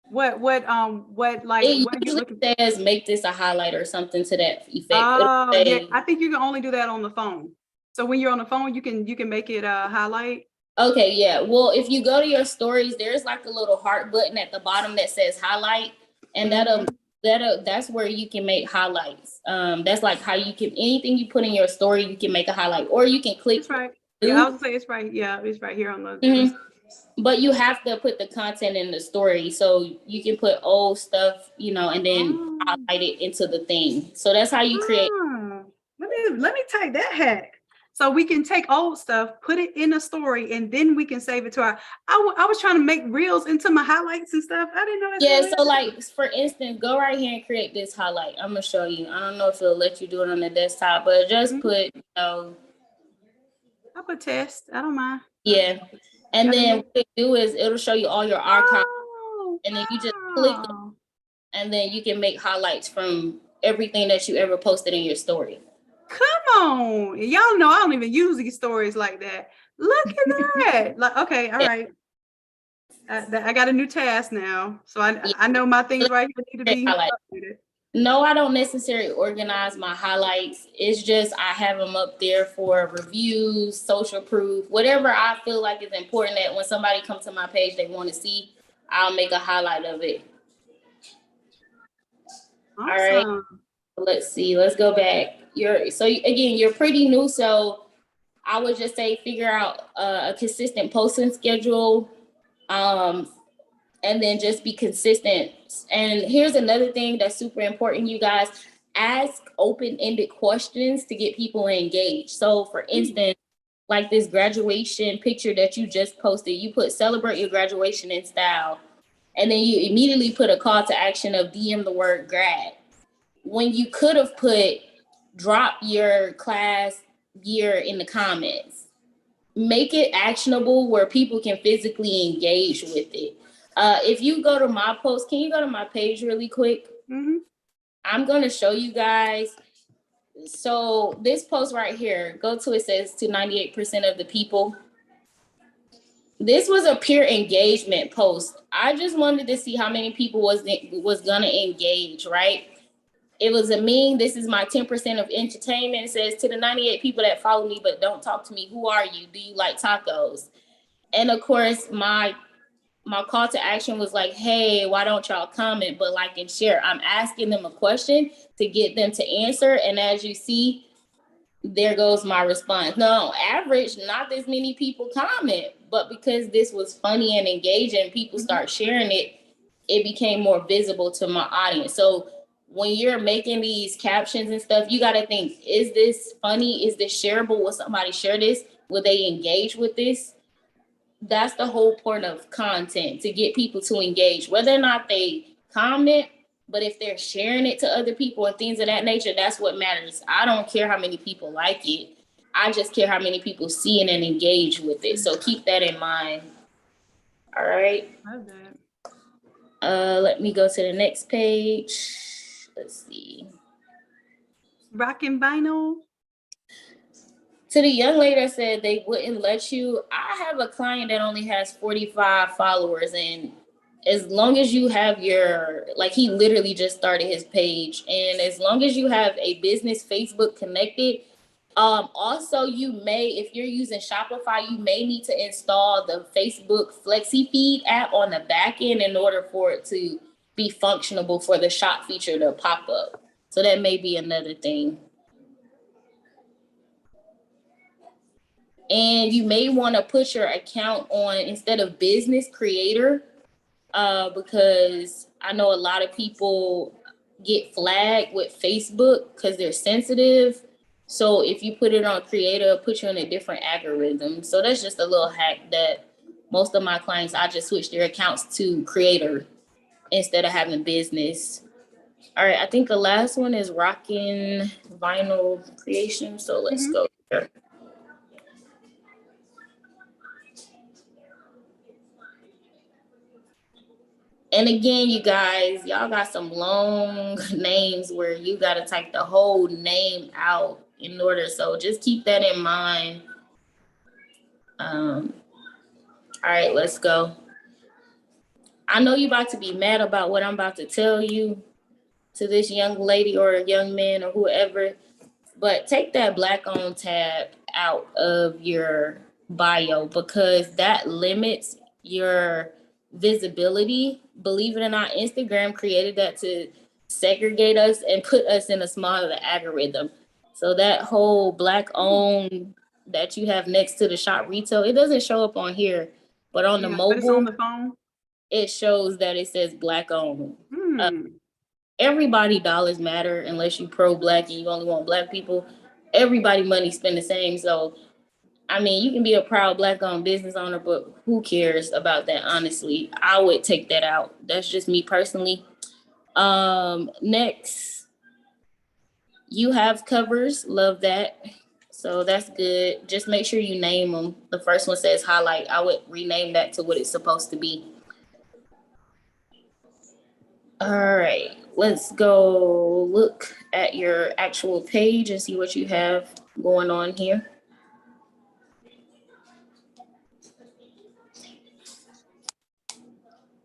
What like It what are you looking usually says make this a highlight or something to that effect. Oh, yeah, I think you can only do that on the phone. So when you're on the phone, you can make it a highlight. Okay, yeah. Well, if you go to your stories, there's like a little heart button at the bottom that says highlight, and that's where you can make highlights. That's like how you can, anything you put in your story, you can make a highlight, or you can click. That's right. Yeah, I was gonna say it's right. Yeah, it's right here on the. Mm-hmm. But you have to put the content in the story, so you can put old stuff, and then highlight it into the thing. So that's how you create. Let me take that hack. So we can take old stuff, put it in a story, and then we can save it to our. I was trying to make reels into my highlights and stuff. I didn't know that. Yeah, so like for instance, go right here and create this highlight. I'm gonna show you. I don't know if it'll let you do it on the desktop, but just put, I put test. I don't mind. Yeah, and then what it do is it'll show you all your archives, and then you just click them, and then you can make highlights from everything that you ever posted in your story. Come on, y'all know I don't even use these stories like that. Look at that. Like, okay, all right. I got a new task now, so I know my things right here need to be updated. No, I don't necessarily organize my highlights. It's just I have them up there for reviews, social proof, whatever I feel like is important that when somebody comes to my page they want to see, I'll make a highlight of it. Awesome. All right. Let's see. Let's go back. You're pretty new, so I would just say figure out a consistent posting schedule, and then just be consistent. And here's another thing that's super important, you guys. Ask open-ended questions to get people engaged. So for instance, like this graduation picture that you just posted, you put celebrate your graduation in style, and then you immediately put a call to action of DM the word grad. When you could have put drop your class year in the comments. Make it actionable where people can physically engage with it. If you go to my post, can you go to my page really quick? Mm-hmm. I'm going to show you guys. So this post right here, go to, it says to 98% of the people. This was a peer engagement post. I just wanted to see how many people was going to engage, right? It was a meme. This is my 10% of entertainment. It says to the 98 people that follow me but don't talk to me, who are you? Do you like tacos? And of course, my call to action was like, hey, why don't y'all comment but like and share? I'm asking them a question to get them to answer. And as you see, there goes my response. Now, on average, not this many people comment, but because this was funny and engaging, people start sharing it, it became more visible to my audience. So when you're making these captions and stuff, you got to think, is this funny? Is this shareable? Will somebody share this? Will they engage with this? That's the whole point of content, to get people to engage, whether or not they comment, but if they're sharing it to other people and things of that nature, that's what matters. I don't care how many people like it. I just care how many people see it and engage with it. So keep that in mind. All right. Love that. Let me go to the next page. Let's see. Rockin' vinyl. To the young lady that said they wouldn't let you, I have a client that only has 45 followers, and as long as you have your, like, he literally just started his page, and as long as you have a business Facebook connected, also you may, if you're using Shopify, you may need to install the Facebook Flexi Feed app on the back end in order for it to be functionable for the shop feature to pop up. So that may be another thing. And you may want to put your account on, instead of business creator, because I know a lot of people get flagged with Facebook because they're sensitive. So if you put it on creator, it'll put you in a different algorithm. So that's just a little hack that most of my clients, I just switch their accounts to creator instead of having business. All right, I think the last one is Rockin' Vinyl Creation. So let's go here. And again, you guys, y'all got some long names where you got to type the whole name out in order. So just keep that in mind. All right, let's go. I know you're about to be mad about what I'm about to tell you to this young lady or a young man or whoever, but take that Black owned tab out of your bio, because that limits your visibility. Believe it or not, Instagram created that to segregate us and put us in a smaller algorithm. So that whole Black owned that you have next to the shop retail, it doesn't show up on here, but on the mobile, but it's on the phone. It shows that it says Black owned. Everybody dollars matter unless you pro Black and you only want Black people. Everybody money spend the same. So I mean, you can be a proud Black owned business owner, but who cares about that? Honestly, I would take that out. That's just me personally. Next, you have covers. Love that. So that's good. Just make sure you name them. The first one says highlight. I would rename that to what it's supposed to be. All right, let's go look at your actual page and see what you have going on here.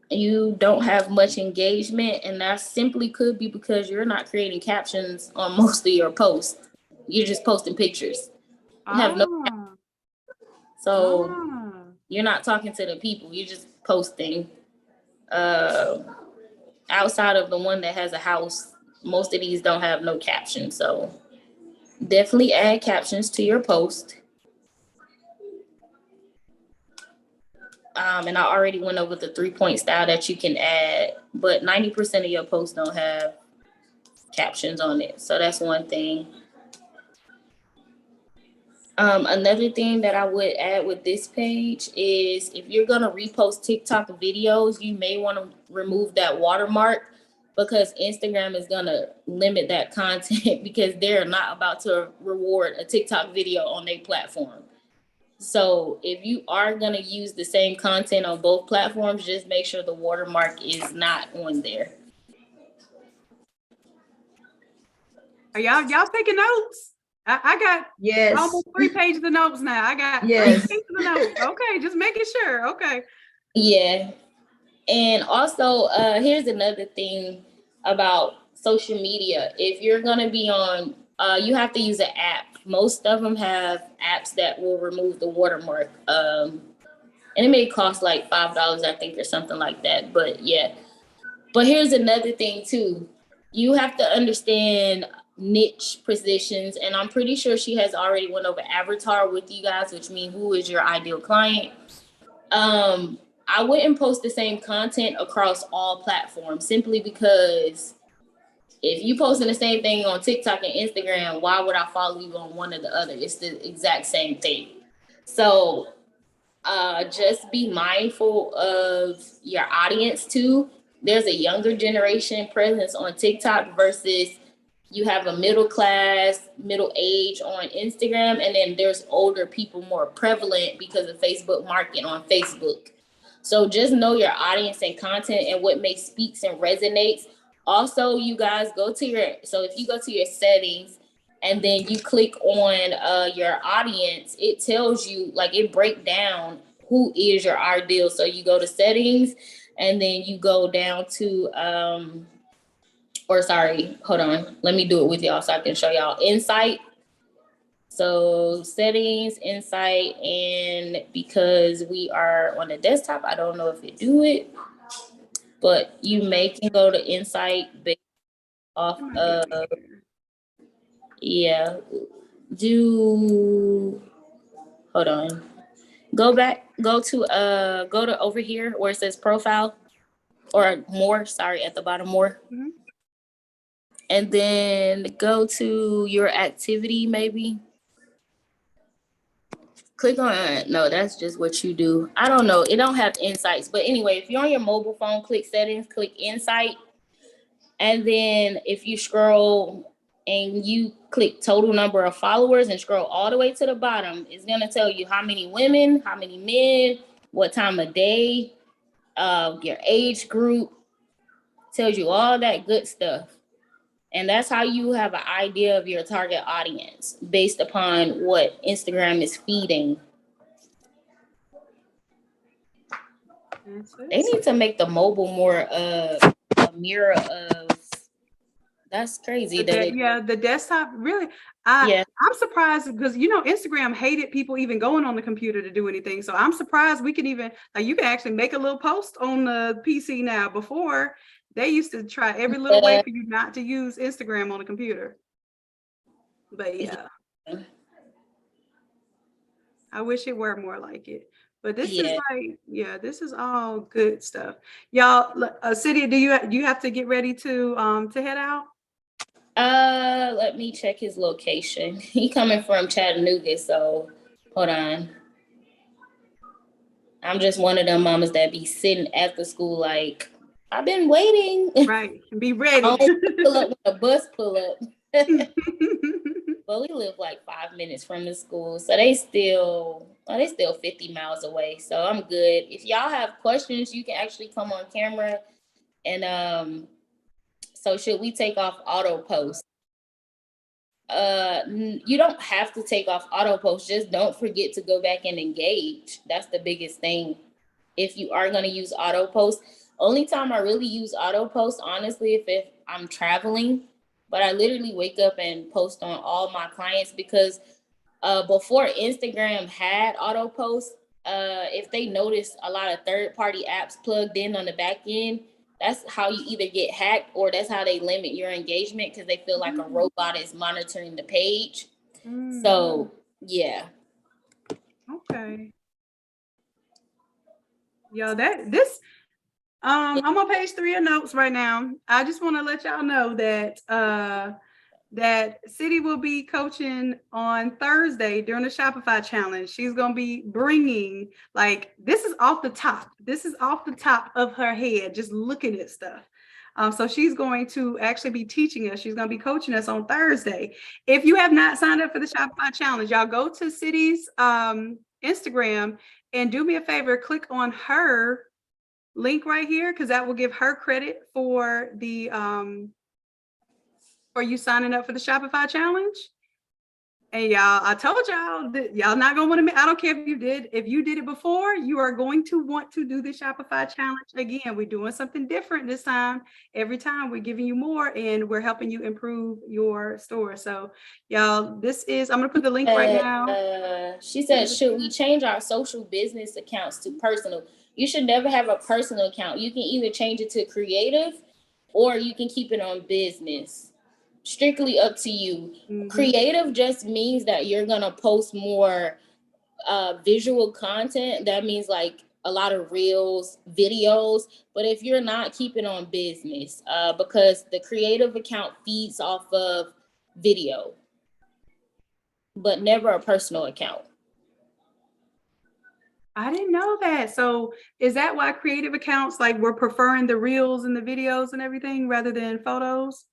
You don't have much engagement, and that simply could be because you're not creating captions on most of your posts. You're just posting pictures. You have no, so you're not talking to the people. You're just posting. Outside of the one that has a house, most of these don't have no captions. So definitely add captions to your post. And I already went over the 3-point style that you can add, but 90% of your posts don't have captions on it. So that's one thing. Another thing that I would add with this page is if you're going to repost TikTok videos, you may want to remove that watermark, because Instagram is going to limit that content because they're not about to reward a TikTok video on their platform. So if you are going to use the same content on both platforms, just make sure the watermark is not on there. Are y'all taking notes? I got almost 3 pages of notes now. I got 3 pages of notes. Okay, just making sure. Okay. Yeah. And also, here's another thing about social media. If you're going to be on, you have to use an app. Most of them have apps that will remove the watermark. And it may cost like $5, I think, or something like that. But yeah. But here's another thing too. You have to understand niche positions. And I'm pretty sure she has already went over avatar with you guys, which means who is your ideal client. I wouldn't post the same content across all platforms simply because If you posting the same thing on TikTok and Instagram, why would I follow you on one or the other? It's the exact same thing. So just be mindful of your audience too. There's a younger generation presence on TikTok versus you have a middle class, middle age on Instagram, and then there's older people more prevalent because of Facebook marketing on Facebook. So just know your audience and content and what makes speaks and resonates. Also, you guys if you go to your settings and then you click on your audience, it tells you, like, it break down who is your ideal. So you go to settings and then you go down to hold on, let me do it with y'all so I can show y'all insight. So settings, insight, and because we are on the desktop, I don't know if it do it, but you can go to insight based off of, hold on. Go to over here where it says profile or more, at the bottom, more. Mm-hmm. And then go to your activity, maybe. Click on, no, that's just what you do. I don't know. It don't have insights. But anyway, if you're on your mobile phone, click settings, click insight. And then if you scroll and you click total number of followers and scroll all the way to the bottom, it's going to tell you how many women, how many men, what time of day, your age group, tells you all that good stuff. And that's how you have an idea of your target audience based upon what Instagram is feeding. They need to make the mobile more a mirror of. That's crazy. The desktop really. I'm surprised because Instagram hated people even going on the computer to do anything. So I'm surprised we can even, like, you can actually make a little post on the PC now. Before, they used to try every little way for you not to use Instagram on the computer. But I wish it were more like it. But this is this is all good stuff. Y'all, Ciitii, do you have to get ready to head out? Let me check his location. He coming from Chattanooga, so hold on. I'm just one of them mamas that be sitting at the school like, I've been waiting. Right, be ready. Pull up when the bus pull up. But we live like 5 minutes from the school, so they still 50 miles away. So I'm good. If y'all have questions, you can actually come on camera. And so should we take off auto post? You don't have to take off auto post. Just don't forget to go back and engage. That's the biggest thing. If you are going to use auto post, only time I really use auto post, honestly, if I'm traveling. But I literally wake up and post on all my clients because before Instagram had auto post, if they noticed a lot of third-party apps plugged in on the back end, that's how you either get hacked or that's how they limit your engagement because they feel like a robot is monitoring the page. So, yeah. Okay. Yo, I'm on page 3 of notes right now. I just want to let y'all know that that Ciitii will be coaching on Thursday during the Shopify challenge. She's going to be bringing, like, this is off the top. This is off the top of her head, just looking at stuff. So she's going to actually be teaching us. She's going to be coaching us on Thursday. If you have not signed up for the Shopify challenge, y'all go to Ciitii's Instagram and do me a favor, click on her link right here, because that will give her credit for the for you signing up for the Shopify challenge. And y'all, I told y'all that y'all not gonna want to. I don't care if you did it before. You are going to want to do the Shopify challenge again. We're doing something different this time. Every time we're giving you more, and we're helping you improve your store. So, y'all, this is. I'm gonna put the link right now. She said, "Should we change our social business accounts to personal?" You should never have a personal account. You can either change it to creative, or you can keep it on business. Strictly up to you. Creative just means that you're gonna post more visual content. That means like a lot of reels, videos. But if you're not, keep it on business, because the creative account feeds off of video, but never a personal account. I didn't know that. So is that why creative accounts, like, we're preferring the reels and the videos and everything rather than photos?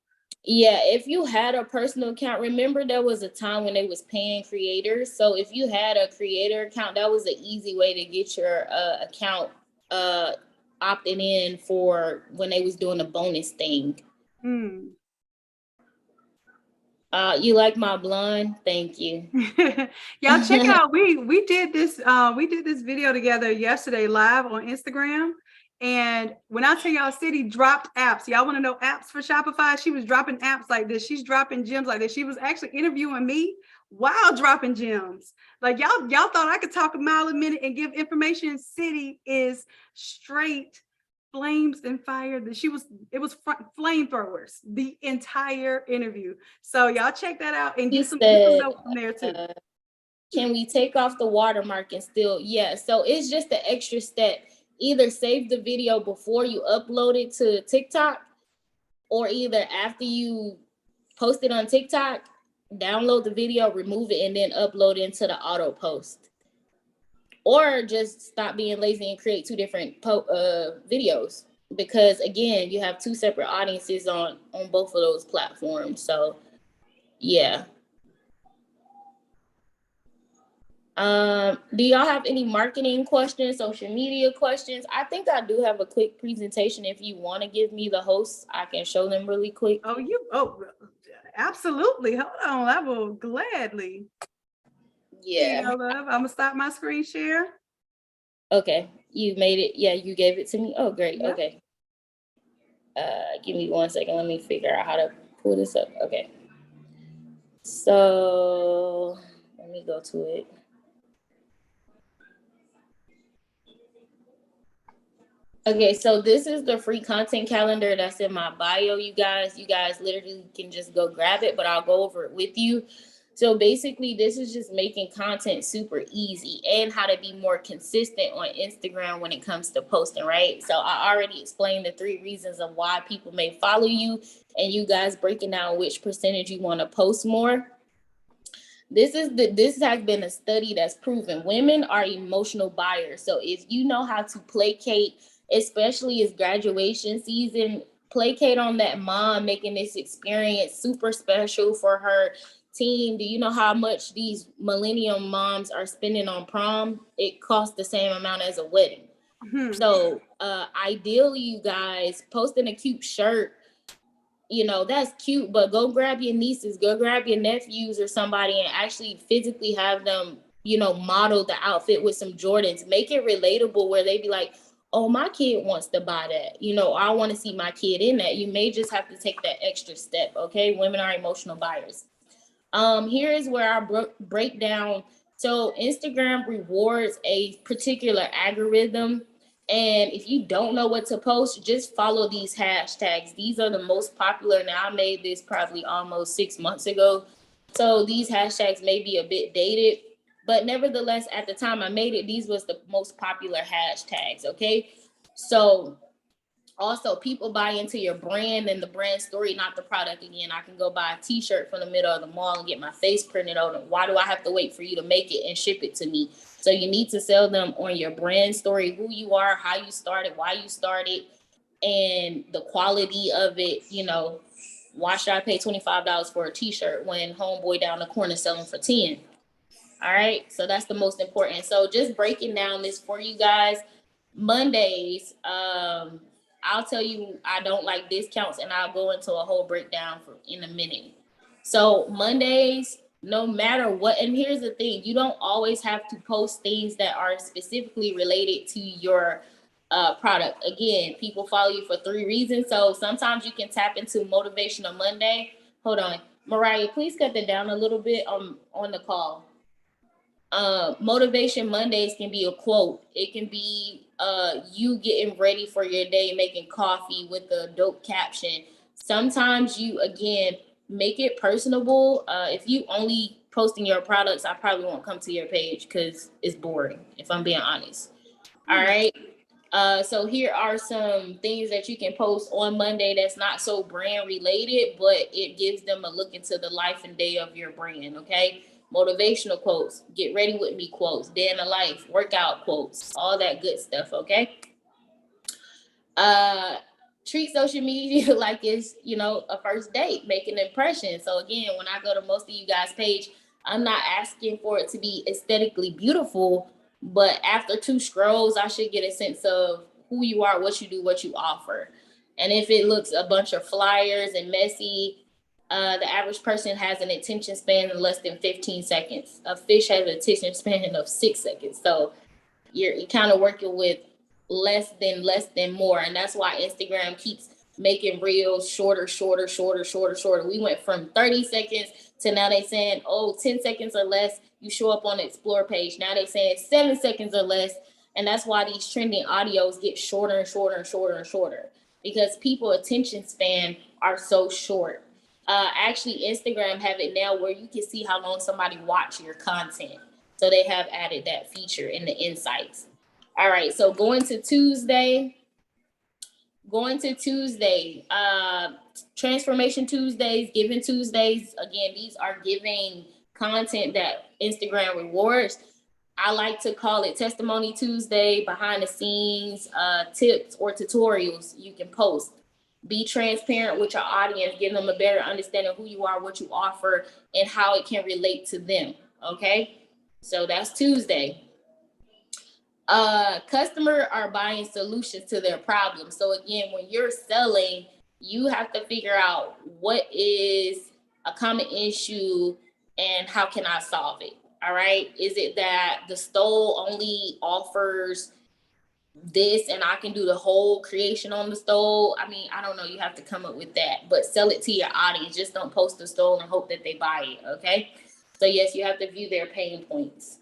Yeah, if you had a personal account, remember there was a time when they was paying creators. So if you had a creator account, that was an easy way to get your account opted in for when they was doing a bonus thing. You like my blonde? Thank you. Y'all check out. We did this video together yesterday live on Instagram. And when I tell y'all, Ciitii dropped apps. Y'all want to know apps for Shopify? She was dropping apps like this. She's dropping gems like this. She was actually interviewing me while dropping gems. Like, y'all thought I could talk a mile a minute and give information. Ciitii is straight flames and fire. It was flamethrowers the entire interview. So y'all check that out and get some notes from there too. Can we take off the watermark and still? Yeah. So it's just the extra step. Either save the video before you upload it to TikTok, or either after you post it on TikTok, download the video, remove it, and then upload it into the auto post. Or just stop being lazy and create two different videos, because again, you have two separate audiences on both of those platforms. So yeah. Do y'all have any marketing questions, social media questions? I think I do have a quick presentation. If you want to give me the hosts, I can show them really quick. Oh, absolutely. Hold on, I will gladly. Yeah. I'm gonna stop my screen share. Okay, you made it. Yeah, you gave it to me. Oh, great. Yep. Okay. Give me 1 second. Let me figure out how to pull this up. Okay. So let me go to it. Okay, so this is the free content calendar that's in my bio, you guys. You guys literally can just go grab it, but I'll go over it with you. So basically, this is just making content super easy and how to be more consistent on Instagram when it comes to posting, right? So I already explained the 3 reasons of why people may follow you, and you guys breaking down which percentage you want to post more. This has been a study that's proven women are emotional buyers. So if you know how to placate, especially as graduation season, placate on that mom, making this experience super special for her team. Do you know how much these millennium moms are spending on prom? It costs the same amount as a wedding. Mm-hmm. So ideally, you guys, posting a cute shirt, that's cute, but go grab your nieces, go grab your nephews or somebody and actually physically have them, model the outfit with some Jordans. Make it relatable where they be like, oh, my kid wants to buy that. I want to see my kid in that. You may just have to take that extra step. Okay. Women are emotional buyers. Here is where I break down. So Instagram rewards a particular algorithm. And if you don't know what to post, just follow these hashtags. These are the most popular. Now, I made this probably almost 6 months ago. So these hashtags may be a bit dated, but nevertheless, at the time I made it, these was the most popular hashtags, okay? So also, people buy into your brand and the brand story, not the product. Again, I can go buy a t-shirt from the middle of the mall and get my face printed on it. Why do I have to wait for you to make it and ship it to me? So you need to sell them on your brand story, who you are, how you started, why you started, and the quality of it. Why should I pay $25 for a t-shirt when homeboy down the corner selling for 10? All right, so that's the most important. So just breaking down this for you guys. Mondays, I'll tell you I don't like discounts, and I'll go into a whole breakdown in a minute. So Mondays, no matter what, and here's the thing, you don't always have to post things that are specifically related to your product. Again, people follow you for 3 reasons. So sometimes you can tap into Motivational Monday. Hold on, Mariah, please cut that down a little bit on the call. Motivation Mondays can be a quote. It can be you getting ready for your day, making coffee with a dope caption. Sometimes you, again, make it personable. If you only posting your products, I probably won't come to your page because it's boring, if I'm being honest. All right. So here are some things that you can post on Monday that's not so brand related, but it gives them a look into the life and day of your brand. Okay. Motivational quotes, get ready with me quotes, day in the life, workout quotes, all that good stuff. Okay. Treat social media like it's, a first date, make an impression. So again, when I go to most of you guys' page, I'm not asking for it to be aesthetically beautiful, but after 2 scrolls, I should get a sense of who you are, what you do, what you offer. And if it looks a bunch of flyers and messy, the average person has an attention span of less than 15 seconds. A fish has an attention span of 6 seconds. So you're kind of working with less than more. And that's why Instagram keeps making reels shorter. We went from 30 seconds to now they saying, 10 seconds or less, you show up on the explore page. Now they saying 7 seconds or less. And that's why these trending audios get shorter because people attention span are so short. Actually, Instagram have it now where you can see how long somebody watch your content. So they have added that feature in the insights. All right, so going to Tuesday, Transformation Tuesdays, Giving Tuesdays. Again, these are giving content that Instagram rewards. I like to call it Testimony Tuesday, behind the scenes tips or tutorials you can post. Be transparent with your audience, give them a better understanding of who you are, what you offer, and how it can relate to them. Okay, so that's Tuesday. Customer are buying solutions to their problems. So again, when you're selling, you have to figure out what is a common issue and how can I solve it? All right. Is it that the stole only offers this and I can do the whole creation on the stole? I mean, I don't know. You have to come up with that, but sell it to your audience. Just don't post the stole and hope that they buy it. Okay. So yes, you have to view their pain points.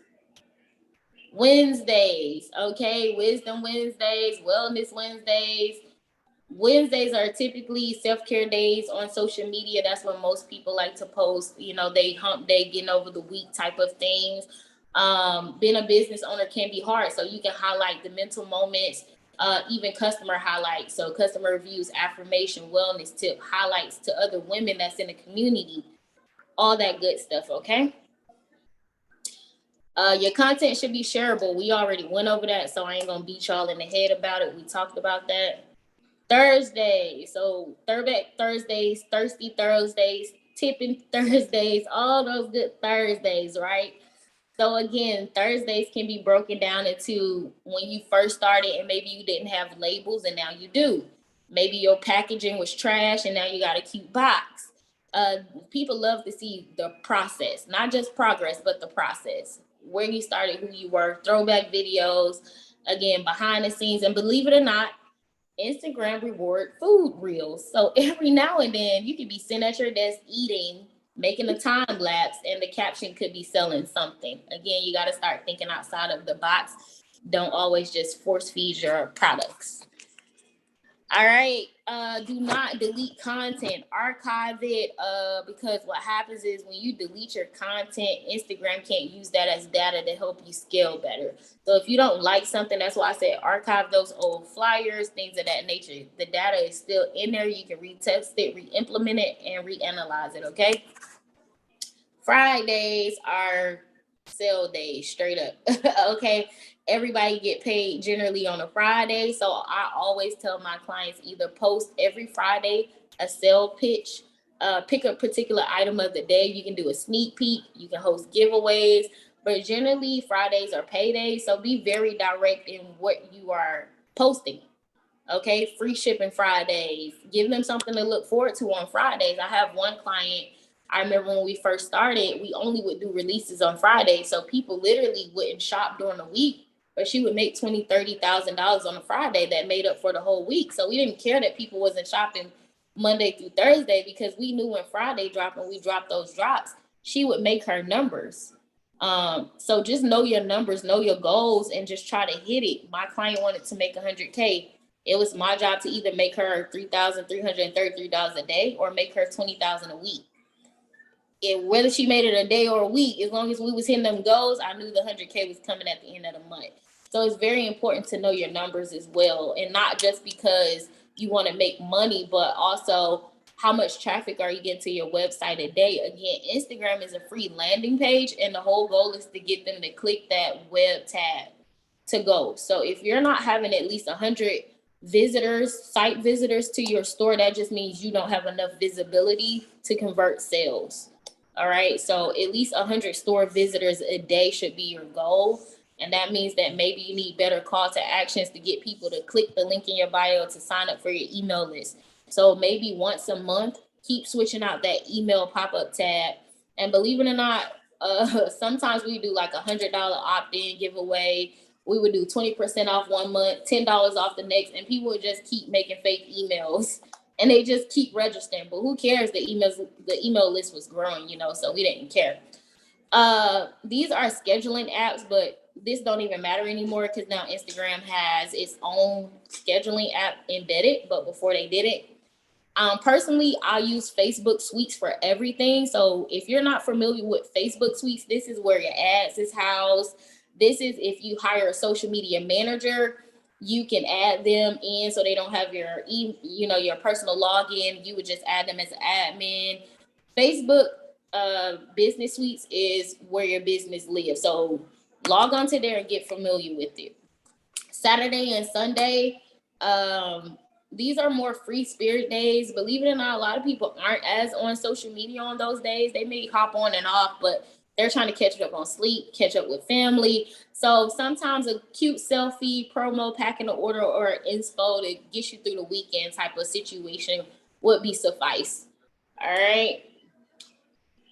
Wednesdays, okay, Wisdom Wednesdays, Wellness Wednesdays. Wednesdays are typically self-care days on social media. That's when most people like to post, they hump day, getting over the week type of things. Being a business owner can be hard, so you can highlight the mental moments, even customer highlights. So customer reviews, affirmation, wellness tip, highlights to other women that's in the community, all that good stuff, okay? Your content should be shareable. We already went over that, so I ain't gonna beat y'all in the head about it. We talked about that. Thursday, so Throwback Thursdays, Thirsty Thursdays, Tipping Thursdays, all those good Thursdays, right? So again, Thursdays can be broken down into when you first started and maybe you didn't have labels and now you do. Maybe your packaging was trash and now you got a cute box. People love to see the process, not just progress, but the process. Where you started, who you were, throwback videos, again, behind the scenes. And believe it or not, Instagram reward food reels. So every now and then you could be sitting at your desk eating, making a time lapse, and the caption could be selling something. Again, you got to start thinking outside of the box. Don't always just force feed your products. All right. Do not delete content. Archive it. Because what happens is when you delete your content, Instagram can't use that as data to help you scale better. So if you don't like something, that's why I said archive those old flyers, things of that nature. The data is still in there. You can retest it, re-implement it, and reanalyze it. Okay. Fridays are sale days, straight up. Okay. Everybody get paid generally on a Friday. So I always tell my clients either post every Friday a sale pitch, pick a particular item of the day. You can do a sneak peek, you can host giveaways, but generally Fridays are paydays. So be very direct in what you are posting. Okay, free shipping Fridays. Give them something to look forward to on Fridays. I have one client, I remember when we first started, we only would do releases on Fridays. So people literally wouldn't shop during the week, but she would make $20,000, $30,000 on a Friday that made up for the whole week. So we didn't care that people wasn't shopping Monday through Thursday because we knew when Friday dropped and we dropped those drops, she would make her numbers. So just know your numbers, know your goals, and just try to hit it. My client wanted to make 100K. It was my job to either make her $3,333 a day or make her $20,000 a week. And whether she made it a day or a week, as long as we was hitting them goals, I knew the 100K was coming at the end of the month. So it's very important to know your numbers as well. And not just because you want to make money, but also how much traffic are you getting to your website a day? Again, Instagram is a free landing page, and the whole goal is to get them to click that web tab to go. So if you're not having at least 100 visitors, site visitors to your store, that just means you don't have enough visibility to convert sales. All right. So at least 100 store visitors a day should be your goal. And that means that maybe you need better call to actions to get people to click the link in your bio to sign up for your email list. So maybe once a month, keep switching out that email pop-up tab. And believe it or not, sometimes we do like $100 opt-in giveaway. We would do 20% off one month, $10 off the next, and people would just keep making fake emails and they just keep registering. But who cares? The email list was growing, so we didn't care. These are scheduling apps, but this don't even matter anymore because now Instagram has its own scheduling app embedded, but before they did it. Personally, I use Facebook Suites for everything. So if you're not familiar with Facebook Suites, this is where your ads is housed. This is if you hire a social media manager, you can add them in so they don't have your your personal login. You would just add them as an admin. Facebook Business Suites is where your business lives. So log on to there and get familiar with it. Saturday and Sunday, these are more free spirit days. Believe it or not, a lot of people aren't as on social media on those days. They may hop on and off, but they're trying to catch up on sleep, catch up with family. So sometimes a cute selfie, promo, packing an order, or inspo to get you through the weekend type of situation would be suffice. All right.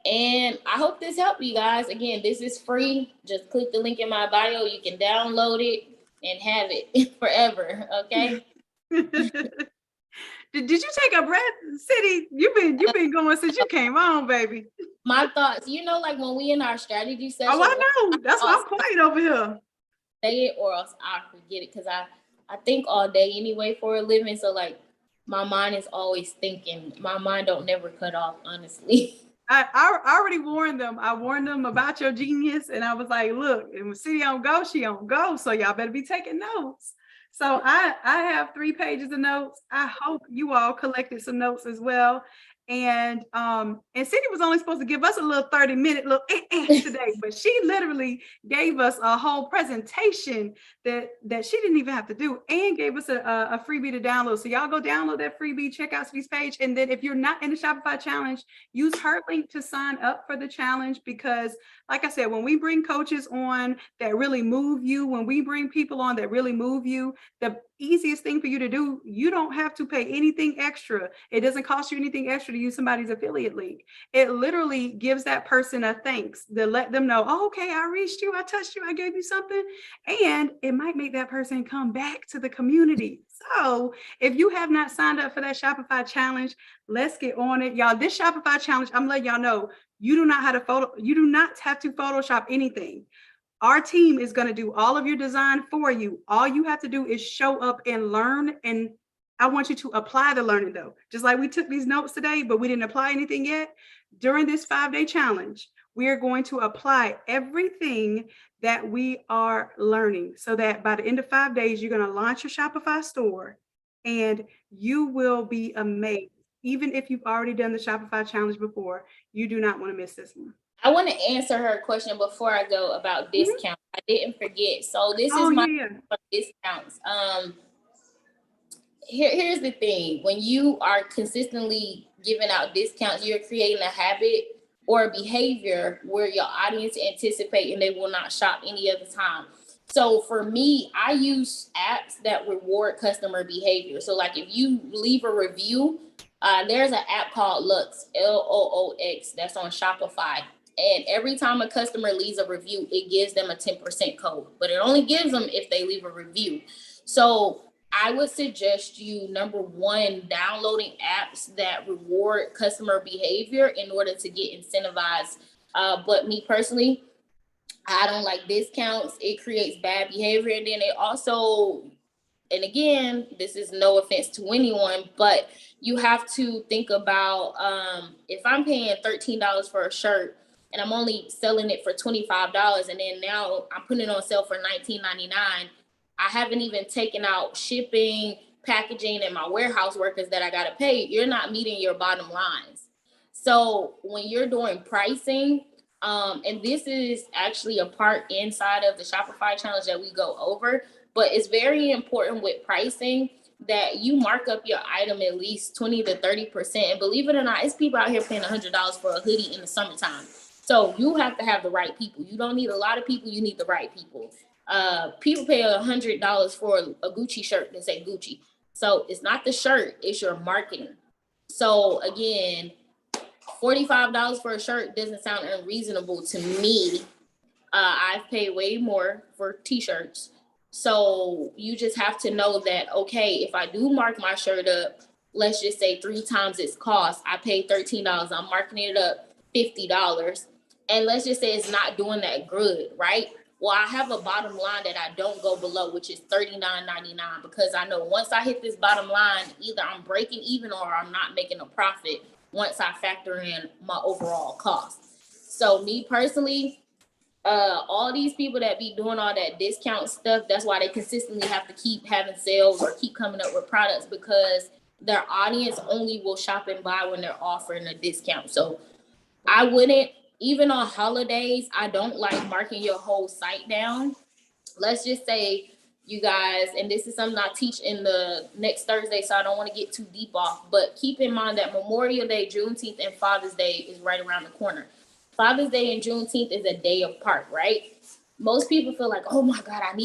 And I hope this helped you guys. Again, this is free. Just click the link in my bio. You can download it and have it forever. Okay. Did you take a breath, Ciitii? You've been going since you came on, baby. My thoughts, like when we in our strategy session. Oh, I know. That's why I'm quiet over here. Say it or else I forget it because I think all day anyway for a living. So like my mind is always thinking. My mind don't never cut off, honestly. I already warned them. I warned them about your genius, and I was like, look, if Ciitii don't go, she don't go. So y'all better be taking notes. So I have 3 pages of notes. I hope you all collected some notes as well. And Ciitii was only supposed to give us a little 30-minute today, but she literally gave us a whole presentation that she didn't even have to do, and gave us a freebie to download. So y'all go download that freebie, check out Ciitii's page, and then if you're not in the Shopify challenge, use her link to sign up for the challenge. Because like I said, when we bring coaches on that really move you, when we bring people on that really move you, the easiest thing for you to do, you don't have to pay anything extra. It doesn't cost you anything extra to use somebody's affiliate link. It literally gives that person a thanks to let them know, oh, okay, I reached you, I touched you, I gave you something. And it might make that person come back to the community. So if you have not signed up for that Shopify challenge, let's get on it. Y'all, this Shopify challenge, I'm letting y'all know, you do not have to Photoshop anything. Our team is going to do all of your design for you. All you have to do is show up and learn. And I want you to apply the learning though. Just like we took these notes today, but we didn't apply anything yet. During this 5-day challenge, we are going to apply everything that we are learning so that by the end of 5 days, you're going to launch your Shopify store and you will be amazed. Even if you've already done the Shopify challenge before, you do not want to miss this one. I want to answer her question before I go about discounts. I didn't forget. So this is my discounts. Here's the thing. When you are consistently giving out discounts, you're creating a habit or a behavior where your audience anticipate and they will not shop any other time. So for me, I use apps that reward customer behavior. So like if you leave a review, there's an app called Loox, Loox, that's on Shopify. And every time a customer leaves a review, it gives them a 10% code, but it only gives them if they leave a review. So I would suggest you, number one, downloading apps that reward customer behavior in order to get incentivized. But me personally, I don't like discounts. It creates bad behavior. And then it also, and again, this is no offense to anyone, but you have to think about if I'm paying $13 for a shirt and I'm only selling it for $25, and then now I'm putting it on sale for $19.99, I haven't even taken out shipping, packaging, and my warehouse workers that I got to pay. You're not meeting your bottom lines. So when you're doing pricing, and this is actually a part inside of the Shopify challenge that we go over, but it's very important with pricing that you mark up your item at least 20 to 30%. And believe it or not, it's people out here paying $100 for a hoodie in the summertime. So you have to have the right people. You don't need a lot of people, you need the right people. People pay $100 for a Gucci shirt that say Gucci. So it's not the shirt, it's your marketing. So again, $45 for a shirt doesn't sound unreasonable to me. I've paid way more for t-shirts. So you just have to know that, okay, if I do mark my shirt up, let's just say 3 times its cost, I paid $13. I'm marking it up $50. And let's just say it's not doing that good, right? Well, I have a bottom line that I don't go below, which is $39.99, because I know once I hit this bottom line, either I'm breaking even or I'm not making a profit once I factor in my overall cost. So me personally, all these people that be doing all that discount stuff, that's why they consistently have to keep having sales or keep coming up with products, because their audience only will shop and buy when they're offering a discount. So I wouldn't, even on holidays, I don't like marking your whole site down. Let's just say you guys, and this is something I teach in the next Thursday, so I don't want to get too deep off, but keep in mind that Memorial Day, Juneteenth, and Father's Day is right around the corner. Father's Day and Juneteenth is a day apart, right? Most people feel like, oh my God, I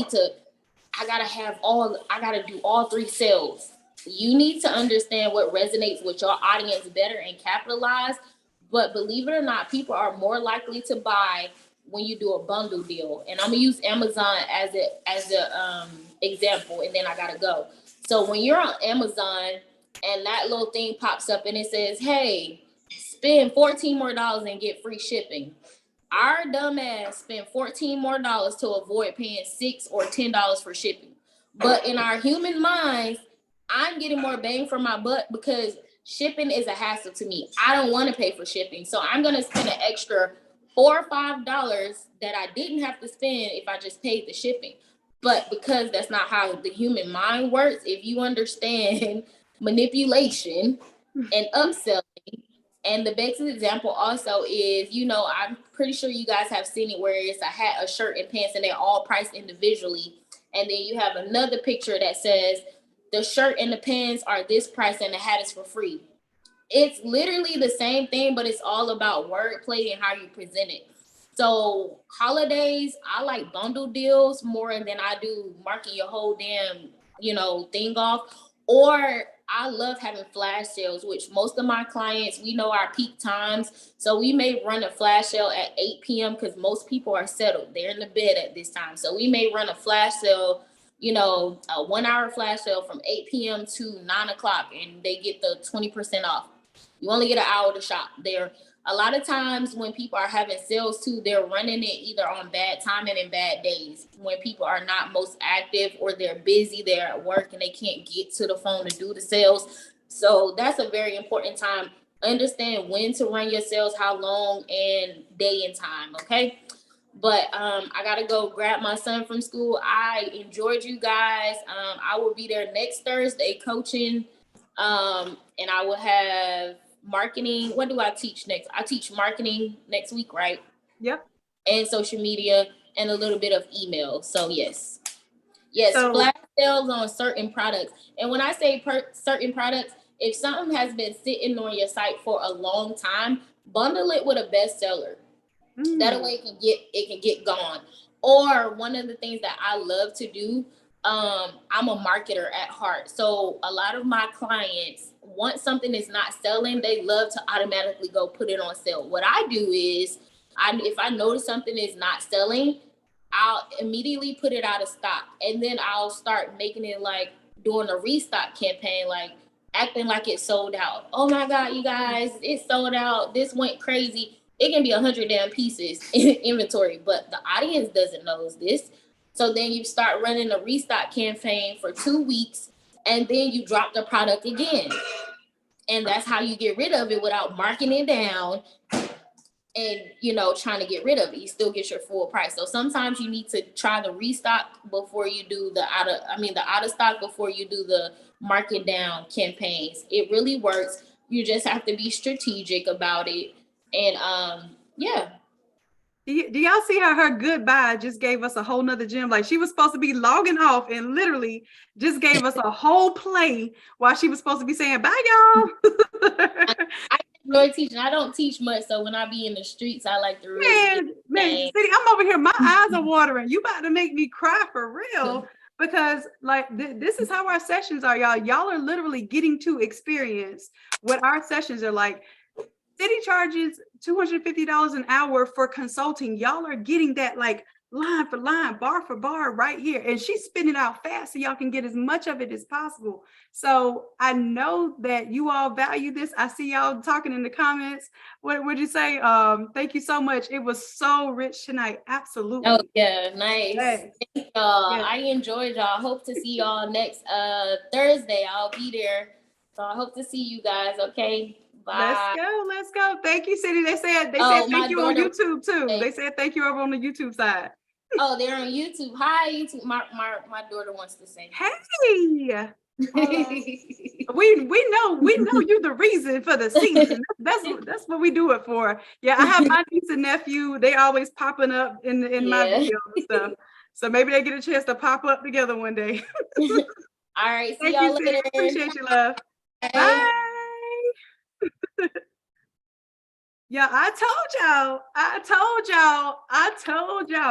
gotta do all 3 sales. You need to understand what resonates with your audience better and capitalize. But believe it or not, people are more likely to buy when you do a bundle deal. And I'm gonna use Amazon as a example, and then I gotta go. So when you're on Amazon and that little thing pops up and it says, hey, spend $14 more and get free shipping. Our dumbass spent $14 more to avoid paying $6 or $10 for shipping. But in our human minds, I'm getting more bang for my buck because shipping is a hassle to me. I don't want to pay for shipping. So I'm going to spend an extra $4 or $5 that I didn't have to spend if I just paid the shipping. But because that's not how the human mind works, if you understand manipulation and upselling, and the best example also is, I'm pretty sure you guys have seen it where it's a hat, a shirt, and pants, and they're all priced individually. And then you have another picture that says the shirt and the pants are this price and the hat is for free. It's literally the same thing, but it's all about wordplay and how you present it. So holidays, I like bundle deals more than I do marking your whole damn, thing off. Or I love having flash sales, which most of my clients, we know our peak times. So we may run a flash sale at 8 p.m. because most people are settled. They're in the bed at this time. So we may run a flash sale, a 1 hour flash sale from 8 p.m. to 9 o'clock, and they get the 20% off. You only get an hour to shop there. A lot of times when people are having sales too, they're running it either on bad timing and bad days when people are not most active or they're busy, they're at work and they can't get to the phone to do the sales. So that's a very important time. Understand when to run your sales, how long, and day and time, okay? But I gotta go grab my son from school. I enjoyed you guys. I will be there next Thursday coaching, and I will have marketing. What do I teach next? I teach marketing next week, right? Yep. And social media and a little bit of email. So yes, So- flash sales on certain products. And when I say certain products, if something has been sitting on your site for a long time, bundle it with a bestseller. That way it can get gone. Or one of the things that I love to do, I'm a marketer at heart. So a lot of my clients, once something is not selling, they love to automatically go put it on sale. What I do is, if I notice something is not selling, I'll immediately put it out of stock. And then I'll start making it like doing a restock campaign, like acting like it's sold out. Oh my God, you guys, it's sold out. This went crazy. It can be 100 damn pieces in inventory, but the audience doesn't know this. So then you start running a restock campaign for 2 weeks, and then you drop the product again. And that's how you get rid of it without marking it down and trying to get rid of it, you still get your full price. So sometimes you need to try the restock before you do the out of stock, before you do the market down campaigns. It really works. You just have to be strategic about it. And yeah. Do y'all see how her goodbye just gave us a whole nother gem? Like, she was supposed to be logging off and literally just gave us a whole play while she was supposed to be saying bye, y'all. I enjoy teaching. I don't teach much, so when I be in the streets, I like to really man, Ciitii, I'm over here. My eyes are watering. You about to make me cry for real, because like this is how our sessions are, y'all. Y'all are literally getting to experience what our sessions are like. Ciitii charges $250 an hour for consulting. Y'all are getting that like line for line, bar for bar right here. And she's spitting it out fast so y'all can get as much of it as possible. So I know that you all value this. I see y'all talking in the comments. What would you say? Thank you so much. It was so rich tonight. Absolutely. Oh yeah, nice. Yes. Thank y'all. Yes. I enjoyed y'all. Hope to see y'all next Thursday. I'll be there. So I hope to see you guys. Okay. Bye. Let's go. Thank you, Ciitii. They said thank you on YouTube too. They said thank you over on the YouTube side. Oh, they're on YouTube. Hi, YouTube. My daughter wants to say. Hey. we know you the reason for the season. That's what we do it for. Yeah, I have my niece and nephew. They always popping up in my videos and stuff. So maybe they get a chance to pop up together one day. All right. See y'all later. Appreciate you, love. Bye. Bye. Yeah, I told y'all.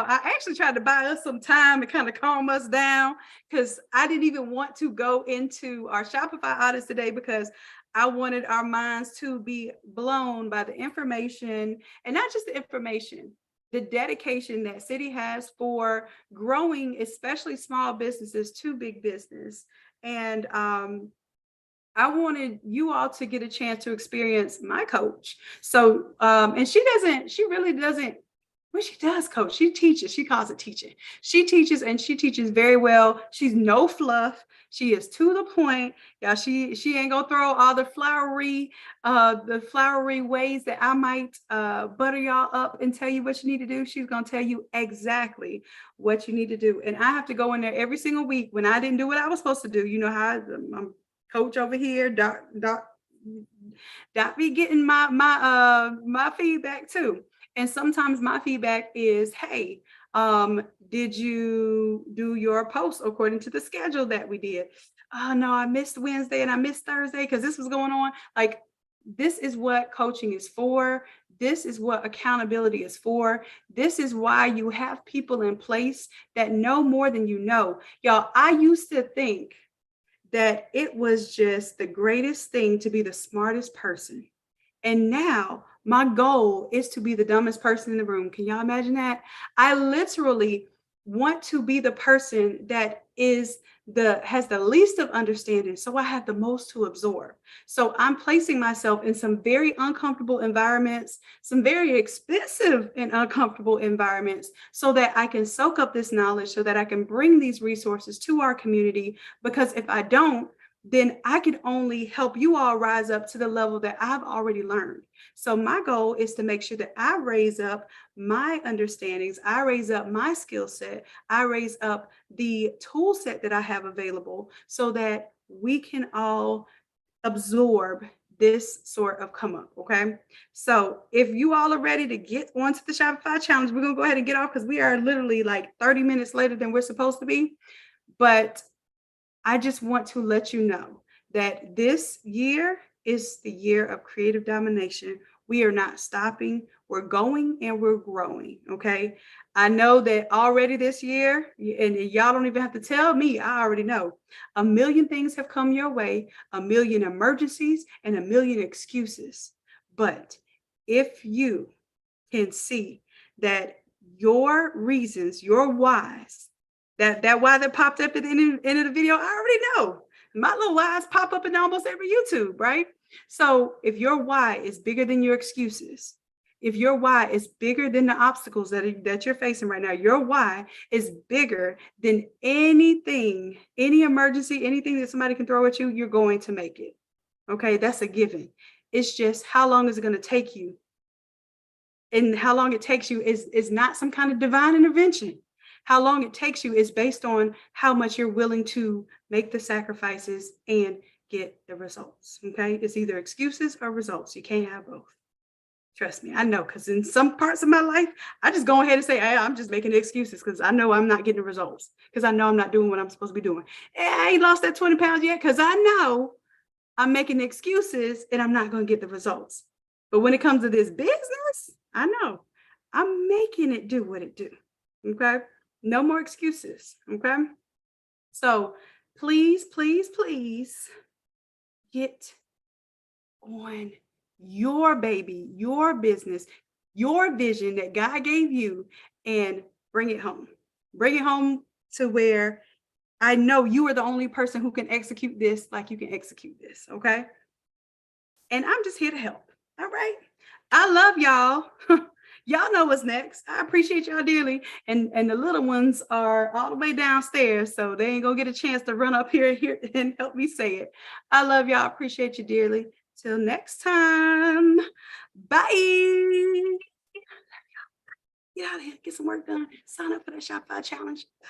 I actually tried to buy us some time to kind of calm us down, because I didn't even want to go into our Shopify audits today, because I wanted our minds to be blown by the information, and not just the information, the dedication that Ciitii has for growing, especially small businesses to big business. And I wanted you all to get a chance to experience my coach. So, and she really doesn't, well, she does coach. She teaches, she calls it teaching. She teaches, and she teaches very well. She's no fluff. She is to the point. Yeah, she ain't gonna throw all the flowery ways that I might butter y'all up and tell you what you need to do. She's gonna tell you exactly what you need to do. And I have to go in there every single week when I didn't do what I was supposed to do. You know how I'm coach over here, Doc be getting my feedback too. And sometimes my feedback is, hey, did you do your post according to the schedule that we did? Oh no, I missed Wednesday and I missed Thursday because this was going on. Like, this is what coaching is for. This is what accountability is for. This is why you have people in place that know more than you know. Y'all, I used to think that it was just the greatest thing to be the smartest person. And now my goal is to be the dumbest person in the room. Can y'all imagine that? I literally want to be the person that has the least of understanding, so I have the most to absorb. So I'm placing myself in some very uncomfortable environments, some very expensive and uncomfortable environments, so that I can soak up this knowledge, so that I can bring these resources to our community. Because if I don't, then I can only help you all rise up to the level that I've already learned. So my goal is to make sure that I raise up my understandings, I raise up my skill set, I raise up the tool set that I have available, so that we can all absorb this sort of come up. Okay. So if you all are ready to get onto the Shopify challenge, we're going to go ahead and get off, because we are literally like 30 minutes later than we're supposed to be. But I just want to let you know that this year is the year of creative domination. We are not stopping. We're going and we're growing. Okay. I know that already this year, and y'all don't even have to tell me, I already know, 1 million things have come your way, 1 million emergencies, and 1 million excuses. But if you can see that your reasons, your whys, that why that popped up at the end of the video, I already know. My little whys pop up in almost every YouTube, right? So if your why is bigger than your excuses, if your why is bigger than the obstacles that you're facing right now, your why is bigger than anything, any emergency, anything that somebody can throw at you, you're going to make it. Okay, that's a given. It's just, how long is it going to take you And how long it takes you is not some kind of divine intervention. How long it takes you is based on how much you're willing to make the sacrifices and get the results. Okay. It's either excuses or results. You can't have both. Trust me, I know, because in some parts of my life, I just go ahead and say, hey, I'm just making excuses because I know I'm not getting the results, because I know I'm not doing what I'm supposed to be doing. Hey, I ain't lost that 20 pounds yet because I know I'm making excuses and I'm not going to get the results. But when it comes to this business, I know I'm making it do what it do. Okay. No more excuses. Okay. So please, please, please get on your baby, your business, your vision that God gave you, and bring it home. Bring it home to where I know you are the only person who can execute this like you can execute this. Okay. And I'm just here to help. All right. I love y'all. Y'all know what's next. I appreciate y'all dearly. And the little ones are all the way downstairs, so they ain't gonna get a chance to run up here and help me say it. I love y'all. Appreciate you dearly. Till next time. Bye. Get out of here. Get some work done. Sign up for that Shopify challenge. Bye.